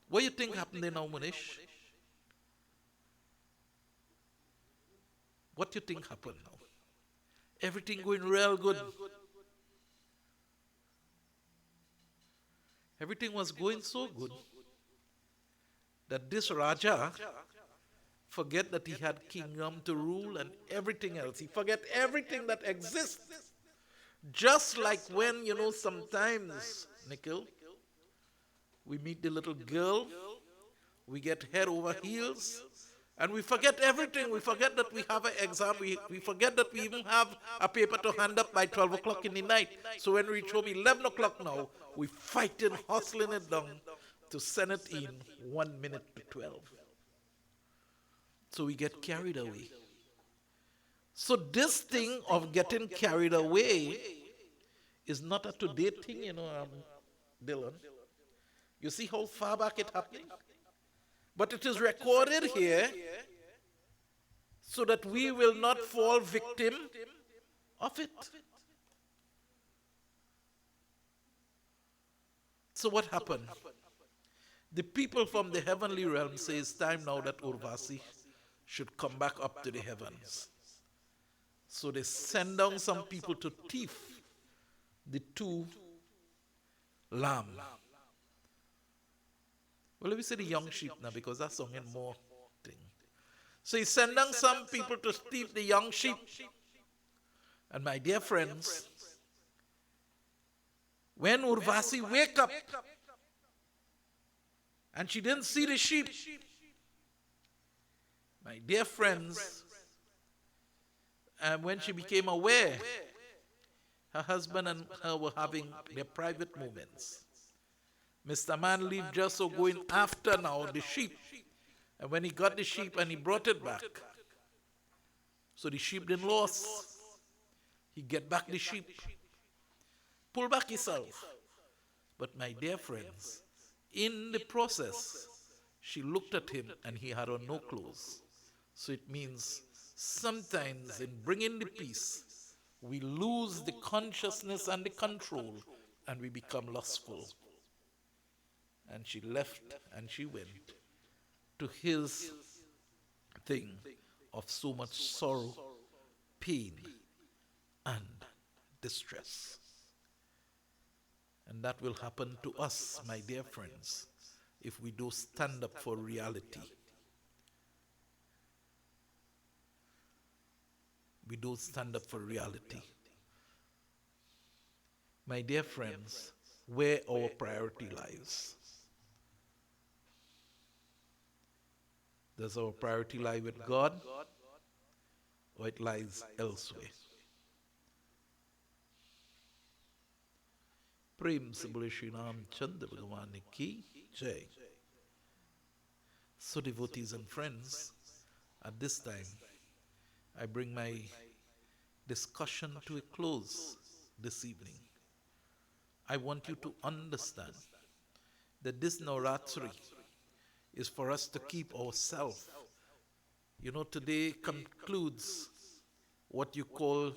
What do you think happened in Manish? What do you think happened now? Everything going real good. Everything was going so good that this Raja forget that he had kingdom to rule and everything else. He forget everything that exists. Just like when, sometimes, Nikhil, we meet the little girl, We get head over heels. And we forget everything. We forget that we have an exam. We forget that we even have a paper to hand up by 12 o'clock in the night. So when we reach home 11 o'clock now, we fighting, hustling it down to send it in 1 minute to 12. So we get carried away. So this thing of getting carried away is not a today thing, Dylan. You see how far back it happened? But it is recorded here so that we will not fall victim of it. So what happened? The people from the heavenly realm say it's time now that Urvasi should come back up to the heavens. So they send down some people to thief the two lambs. Well, let me say the young sheep now because that's something more thing. So he sent down some people to steal the young sheep. And my dear friends, when Urvasi wake up and she didn't see the sheep, my dear friends, and when she became aware, her husband and her were having their private moments. Mr. Man leave just so going after now the sheep. And when he got the sheep and he brought it back, so the sheep didn't lose. He get back the sheep. Pull back himself. But my dear friends, in the process, she looked at him and he had on no clothes. So it means sometimes in bringing the peace, we lose the consciousness and the control and we become lustful. And she left and she went to his thing of so much sorrow, pain, and distress. And that will happen to us, my dear friends, if we do stand up for reality. We don't stand up for reality. My dear friends, where our priority lies. Does our priority lie with God or it lies elsewhere? Prem se bole Shri Ram Chandra Bhagavan ki Jai. So devotees and friends, at this time, I bring my discussion to a close this evening. I want you to understand that this Navraatri is for us to keep ourselves. Today concludes what you call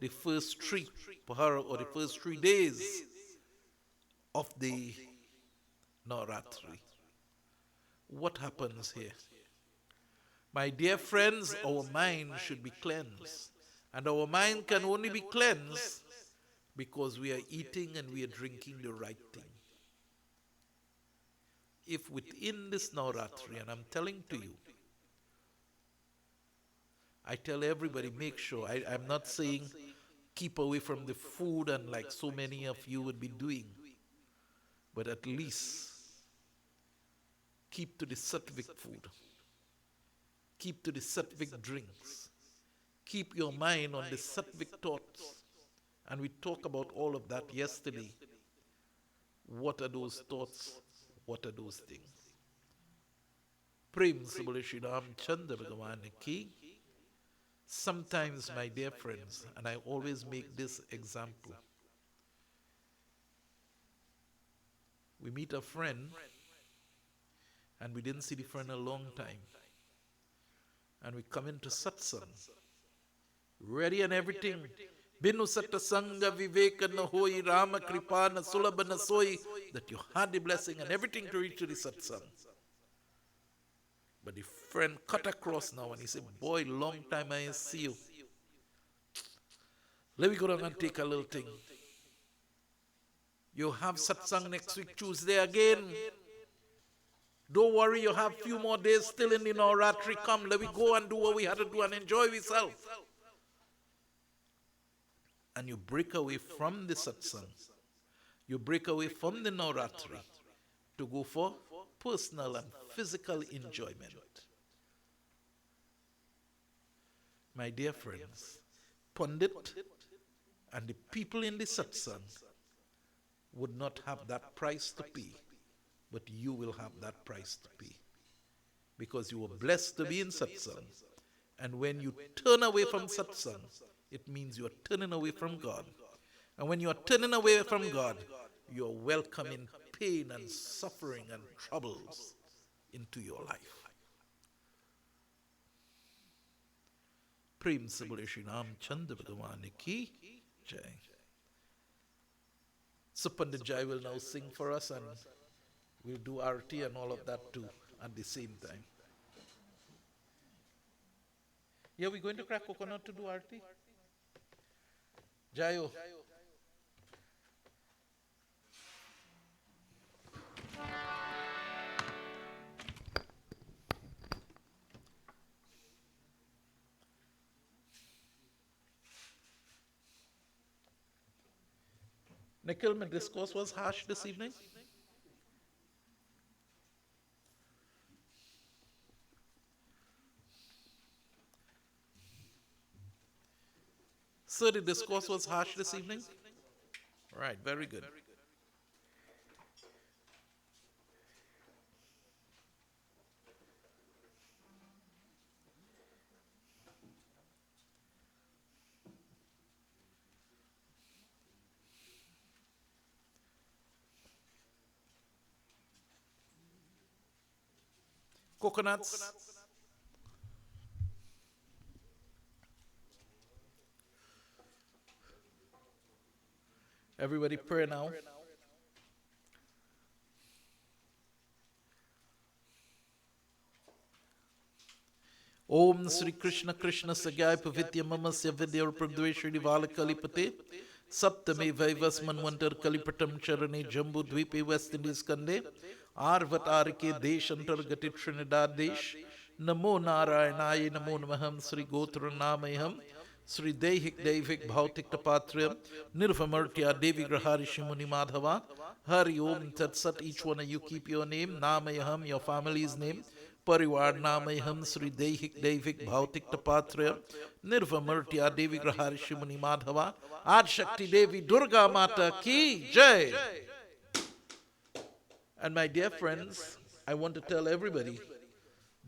the first three Pahara or the first 3 days of the Navraatri. What happens here? My dear friends, our mind should be cleansed. And our mind can only be cleansed because we are eating and we are drinking the right thing. If within this Navraatri, and I'm telling to you, I tell everybody, make sure, I'm not saying keep away from the food and like so many of you would be doing, but at least keep to the sattvic food. Keep to the sattvic drinks. Keep your mind on the sattvic thoughts. And we talked about all of that yesterday. What are those thoughts? What are those things? Prem se bole Shri Ram Chandra Bhagavan ki. Sometimes, my dear friends, and I always make this example. We meet a friend and we didn't see the friend a long time. And we come into satsang, ready and everything. Binu satta sangha viveka na hoi rama kripa na sulabha na soi, that you had the blessing and everything to reach to the satsang. But the friend cut across now and he said, boy, long time I ain't see you. Let me go down and take a little thing. You have satsang next week, Tuesday again. Don't worry, you have a few more days still in the Navraatri. Come, let me go and do what we had to do and enjoy ourselves. And you break away from the satsang. You break away from the Navraatri to go for personal and physical enjoyment. My dear friends, Pandit and the people in the satsang would not have that price to pay, but you will have that price to pay. Because you were blessed to be in satsang. And when you turn away from satsang, it means you are turning away from God. And when you are turning away from God, you are welcoming pain and suffering and troubles into your life. Prem se bole Shri Ram Chandra Bhagavan ki jai. So Pandit Jai will now sing for us, and we'll do arti and all of that too at the same time. Yeah, we're going to crack coconut to do arti. Jayo. Nikhil, my discourse was harsh this evening. Sir, the discourse was harsh this evening? Right, very good. Coconuts. Everybody pray now. Om Sri Krishna Krishna Sagyai Pavitya Mamasya Vidya Pradveshri Vala Kalipate Saptame Vaivas Manvantar Kalipatam Charane Jambu Dvipe West Indies Kande Arvatarike Desh Antargati Trinidad Desh Namo Narayanaya Namo Namaham Sri Gotra Namayam Sri Dehik Devik Bhautik Tapatriyam Nirvamartya Devi Grahari Shimuni Madhava Hari Om Tat Sat. Each one of you keep your name, Namayam, your family's name. Parivar Namayam Sri Dehik Devik Bhautik Tapatriyam Nirvamartya Devi Grahari Shimuni Madhava Ad Shakti Devi Durga Mata Ki Jai. And my dear friends, I want to tell everybody,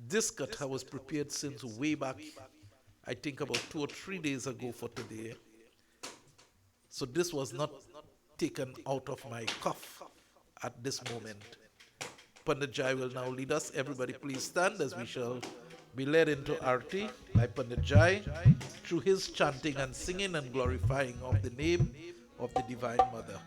this katha was prepared since way back, I think about 2 or 3 days ago for today. So this was not taken out of my cuff at this moment. Pandit Jai will now lead us. Everybody please stand as we shall be led into Arti by Pandit Jai through his chanting and singing and glorifying of the name of the Divine Mother.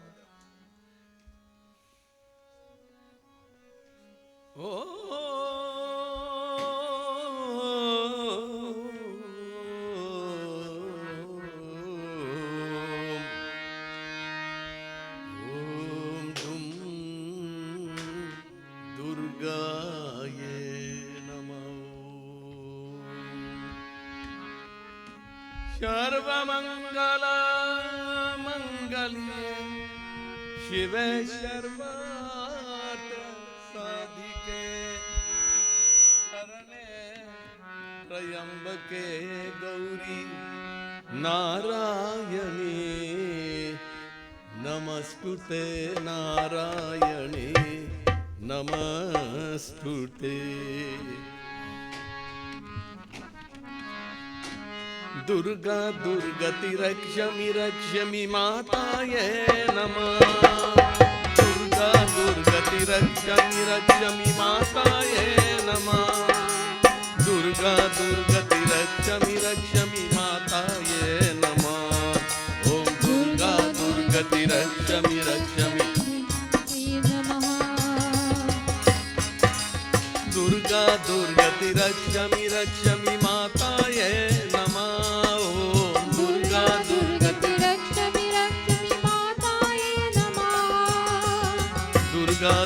Sarvamangala Mangalye Shive Sarvata Sadhike Sarane Trayambake Gauri Narayani Namastute Narayani Namastute Durga Durgati Rakshami Rakshami Mataye Namah Durga Durgati Rakshami Rakshami Mataye Namah Durga Durgati Rakshami Rakshami Mataye Namah Om Durga Durgati Rakshami Rakshami Durga Durgati Rakshami Rakshami Mataye Namah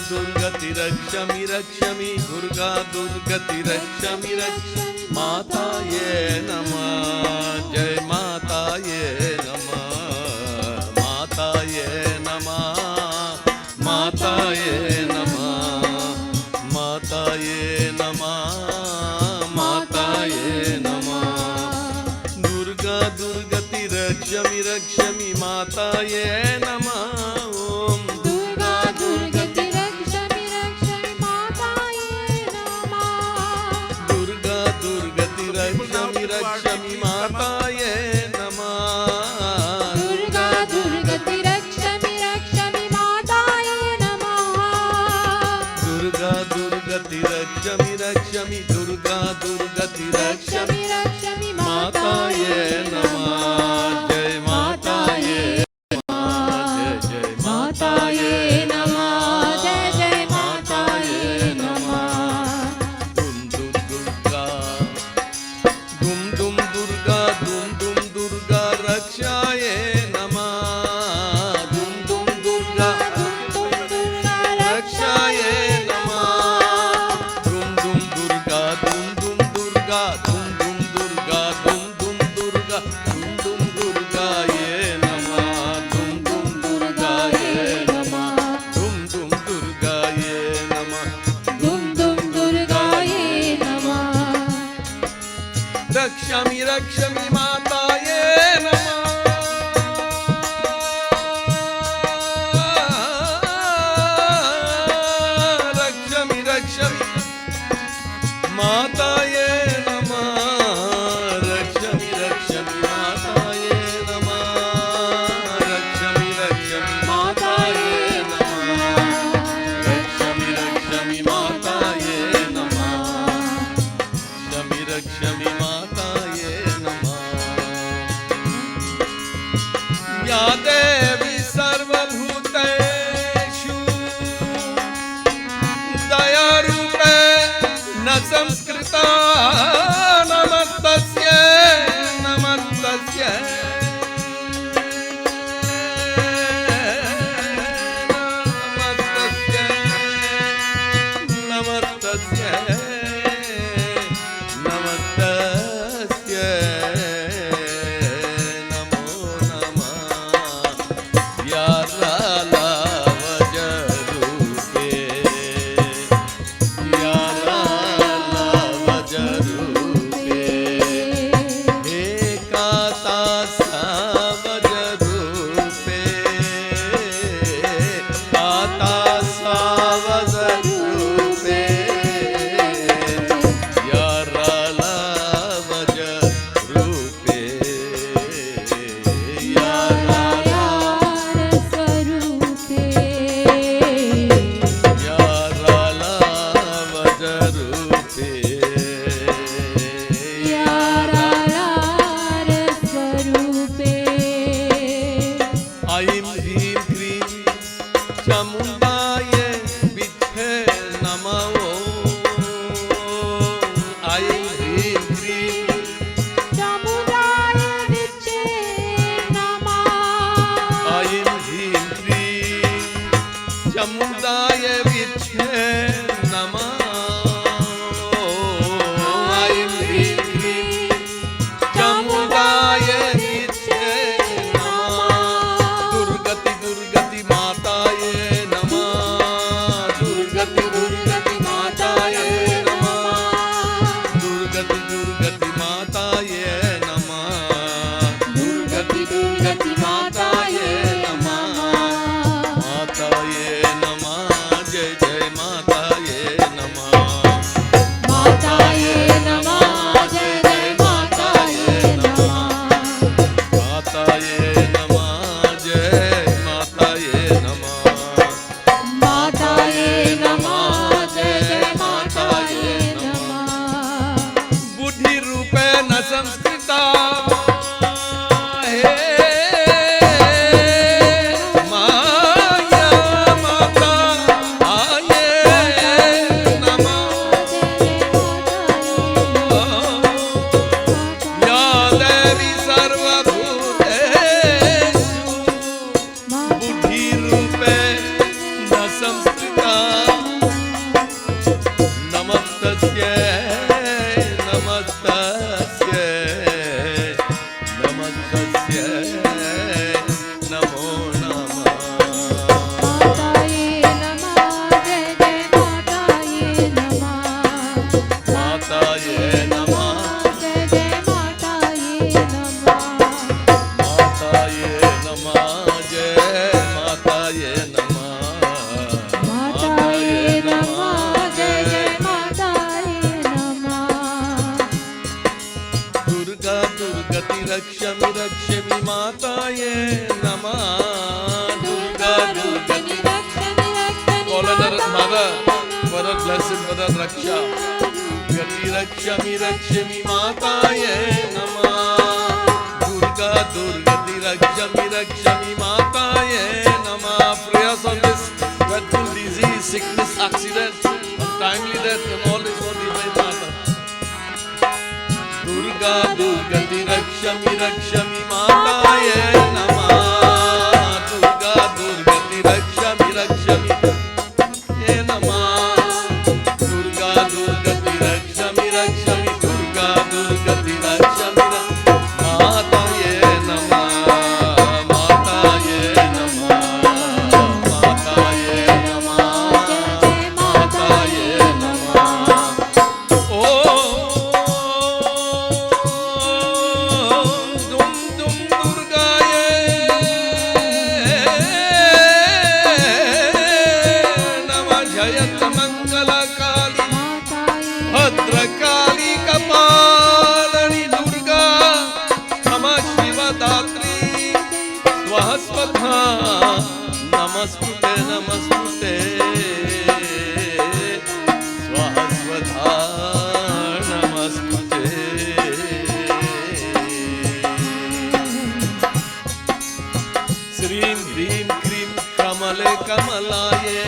Durgati Rakshami Rakshami Durga Durgati Rakshami Rakshami Mataye Namah Jai Mataye Namah Mataye Namah Mataye Namah माताये नमः ॐ दुर्गा दुर्गति रक्षमि रक्षमि माताये नमः दुर्गा दुर्गति रक्षमि रक्षमि माताये नमः दुर्गा दुर्गति रक्षमि रक्षमि माताये नमः दुर्गा दुर्गति रक्षमि रक्षमि दुर्गा दुर्गति रक्षमि रक्षमि माताये नमः जय माताये नमः जय जय माताये नमः जय जय माताये नमः दुम दुम दुर्गा दुम दुम दुर्गा रक्षाये नमः दुम दुम दुर्गा रक्षाये नमः दुम दुम दुर्गा दुम दुम दुर्गा दुम दुम दुर्गा दुम दुम दुर्गा दुम दुम दुर्गाये नमः दुम दुम दुर्गाये नमः दुम दुम दुर्गाये नमः दुम दुम दुर्गाये नमः रक्षमि रक्षमि माताये नमः रक्षमि रक्षमि माताये नमः रक्षमि रक्षमि माताये नमः रक्षमि रक्षमि माताये नमः रक्षमि रक्षमि माताये नमः रक्षमि रक्षमि माताये नमः या देवी सर्वभूतेषु दयारूपे न संस्कृता नमस्तस्यै नमस्तस्यै नमस्तस्यै नमस्तस्यै नमो नमः या लालावजरूपे या लालावजरूपे एकातासावजरूपे आतासावजरूपे या लालावजरूपे या स्वरूपे या लालावजरूपे यारालार स्वरूपे ऐं ह्रीं क्रीं चामुण्डायै विद्महे नमः ऐं ह्रीं क्रीं चामुण्डाय विद्महे नमः ऐं ह्रीं क्रीं चामुण्डाय विद्महे नमः ऐं ह्रीं क्रीं चामुण्डाय विद्महे नमः दुर्गति दुर्गति माताये नमः दुर्गति दुर्गति माताये नमः दुर्गति दुर्गति माताये नमः दुर्गति दुर्गति माताये नमः माताये नमः जय जय माताये नमः माताये नमः जय जय माताये नमः माताये नमः जय माताये नमः माताये नमः जय जय माताये नमः बुद्धि रूपे न संस्कृता हे माया माता आये नमः नमः दुर्गा दुर्गति mother for a blessed mother raksha gati rakshami rakshami mataye namah durga durgati rakshami rakshami mataye namah. Prayers on this dreadful disease, sickness, accident, untimely death and all is for divine mother. Durga durgati rakshami rakshami mataye namah. Durga durgati rakshami rakshami Bhadrakali कपालनी Durga क्षमा शिवदात्री स्वस्वधा नमस्ते नमस्ते स्वस्वधा नमस्ते. श्रीं ह्रीं क्रीं कमले कमलाये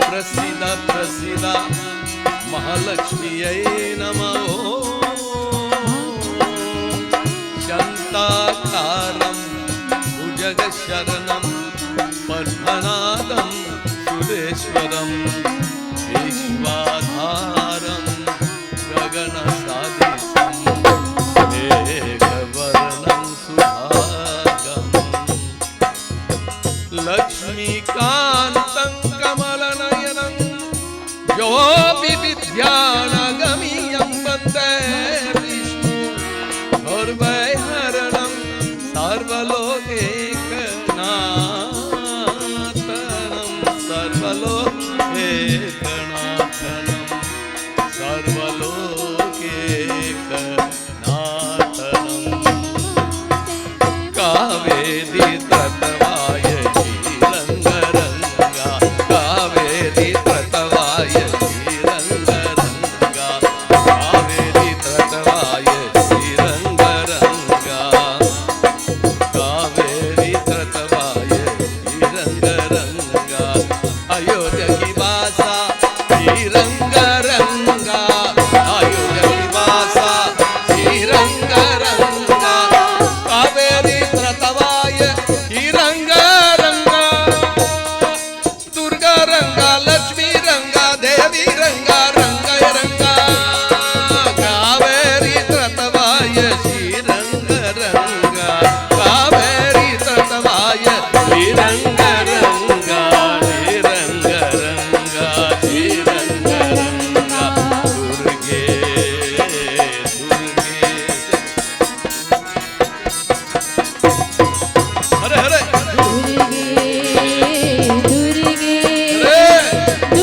प्रसीद प्रसीद महालक्ष्म्यै नमः. शान्ताकारं भुजगशरणं पद्मनाभं सुरेश्वरं विश्वाधारं गगनसदृशं मेघवर्णं सुभागं लक्ष्मीकान्तं कमलनयनं योऽपि विद्यानगम्यं वन्दे विष्णु सर्वैर्हरणं सर्वलोकैकनाथनं सर्वलोकैकनाथनं सर्वलोकैकनाथनं. कावेरी तटवाय श्रीरङ्गरङ्गा कावेरी तटवाय श्रीरङ्गरङ्गा कावेरी तटवाय श्रीरङ्गरङ्गा कावेरी तटवाय श्रीरङ्गरङ्गा अयोध्या की भाषा श्रीरङ्गरङ्गा अयोध्या की भाषा श्रीरङ्गरङ्गा कावेरी तटवाय श्रीरङ्गरङ्गा दुर्गा रंगा लक्ष्मी रंगा देवी रंगा रंगय रंगा कावेरी तटवाय श्रीरङ्गरङ्गा कावेरी तटवाय श्रीरङ्गरङ्गा श्रीरङ्गरङ्गा श्रीरङ्गरङ्गा दुर्गे दुर्गे. हरे हरे दुर्गे दुर्गे हरे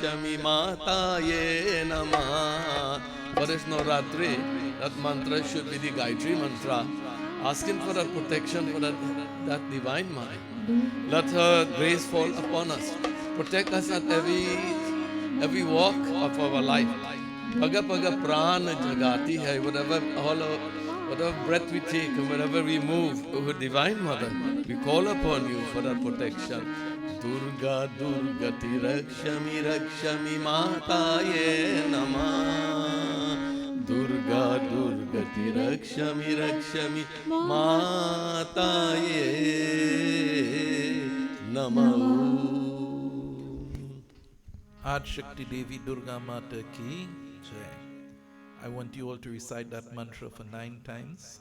Rakshami Mataye Namah. For this Navraatri, that mantra should be the Gayatri mantra, asking for her protection for that divine mother. Let her grace fall upon us. Protect us at every walk of our life. Paga paga pran jagati hai, whatever breath we take and wherever we move, oh divine mother, we call upon you for our protection. Durga Durgati Rakshami Rakshami Mataye Namah. Durga Durgati Rakshami Rakshami Mataye Namah. Ad Shakti Devi Durga Mata Ki Jai. I want you all to recite that mantra for 9 times.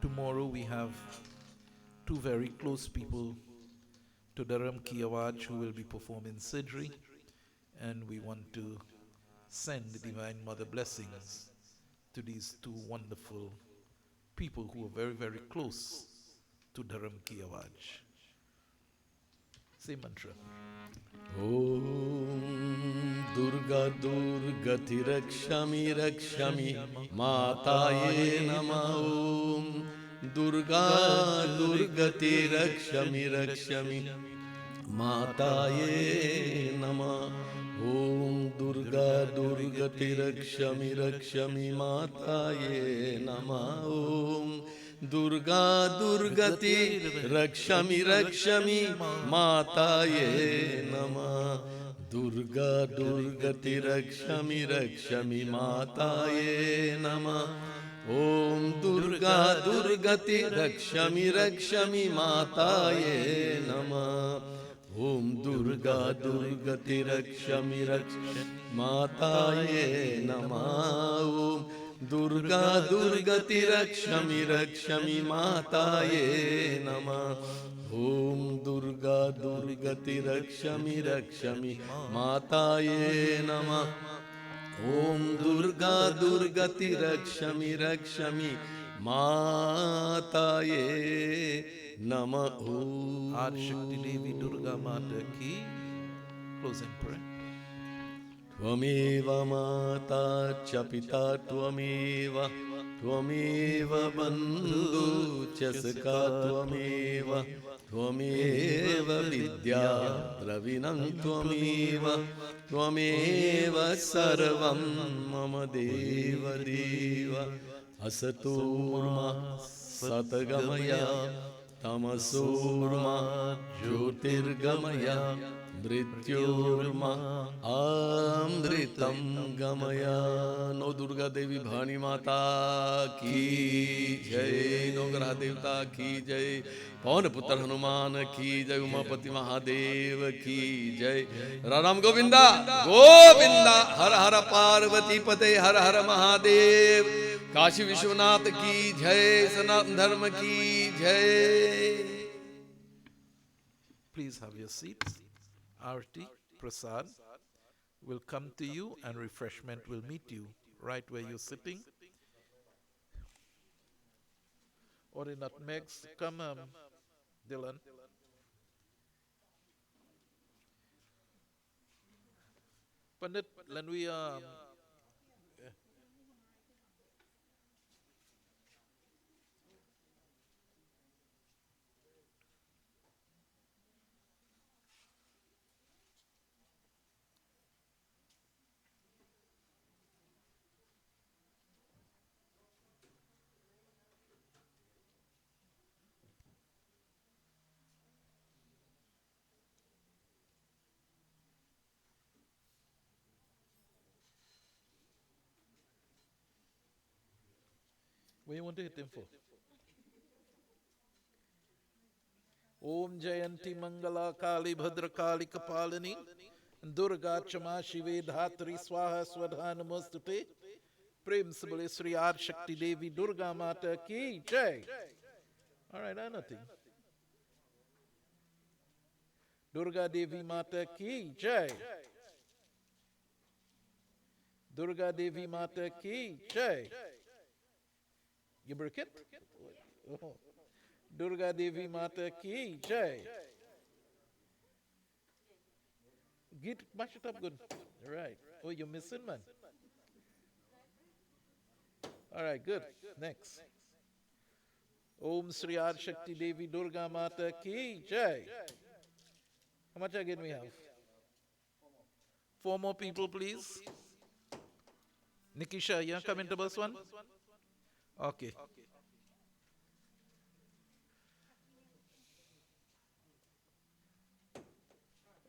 Tomorrow we have 2 very close people to Dharam Ki Awaj who will be performing Sidri, and we want to send the Divine Mother blessings to these 2 wonderful people who are very, very close to Dharam Ki Awaj. Say mantra. Om Durga Durgati Rakshami Rakshami Mataye Namah. Om Durga Durgati Rakshami Rakshami Mataye Namah. Om Durga Durgati Rakshami Rakshami Mataye Namah. Om Durga Durgati Rakshami Rakshami Mataye Namah. Durga Durgati Rakshami Rakshami Mataye Namah. Om Durga Durgati Rakshami Rakshami Mataye Namah. Om Durga Durgati Rakshami Rakshami Mataye Namah. Om Durga Durgati Rakshami Rakshami Mataye Namah. Om Durga Durgati Rakshami Rakshami Mataye Namah. Om Durga Durgati Rakshami Rakshami Mataye Namah. Ad Shakti Devi Durga Mata Ki. Closing prayer. Tvameva Mata Chapita Tvameva Bandhu Chasaka Tvameva Vidya Dravinam Tvameva Sarvam Mama Deva Deva Asaturma Satagamaya Tamasurma Jyotirgamaya Mrityorma Amritam Gamaya. No Durga Devi Bhani Mata Ki Jai. No Graha Devta Ki Jai. Pawan Putra Hanuman Ki Jai. Umapati Mahadev Ki Jai. Ram Govinda Govinda. Har Har Parvati Pate Har Har Mahadev. Kashi Vishwanath Ki Jai. Sanatan Dharma Ki Jai. Please have your seats. Arti, Prasad will come to you and refreshment will meet you right where you're sitting. Or the nutmegs, come, Dylan. Pandit, when we what do you want to hit him for? Om Jayanti Mangala Kali Bhadra Kali Kapalini Durga Chama Shive Dhatri Swaha Swadha Namostute. Prem Sabale Sri Ad Shakti Devi Durga Mata Ki Jai. Alright, I nothing. Durga Devi Mata Ki Jai. Durga Devi Mata Ki Jai. You break it? Oh. Durga Devi Mata Ki Jai. Get mash it up good. All right. Oh, you're missing, man. All right, good. Next. Om Sri Adi Shakti Devi Durga Mata Ki Jai. How much again we have? Four more people, please. Nikisha, you come into bus one? Okay.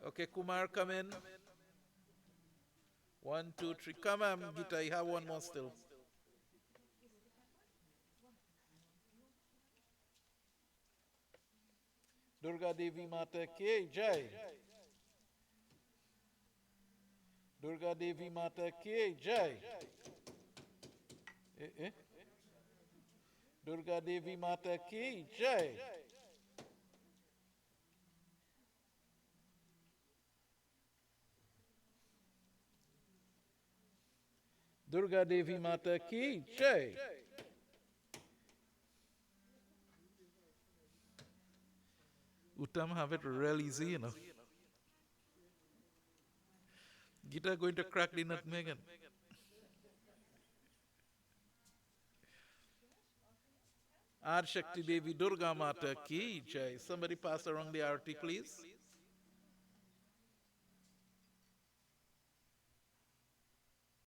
Okay, Kumar, come in. One, two, three. Come on, Gita, you have one more still. Durga Devi Mata Ki Jai. Durga Devi Mata Ki Jai. Eh, eh. Durga Devi Mata Ki Jai. Durga Devi Mata Ki Jai. Uttam have it real easy, you know. Gita going to crack the nut, Megan. Ad Shakti Devi Durga Mata Ki Jai. Somebody pass around the arati, please.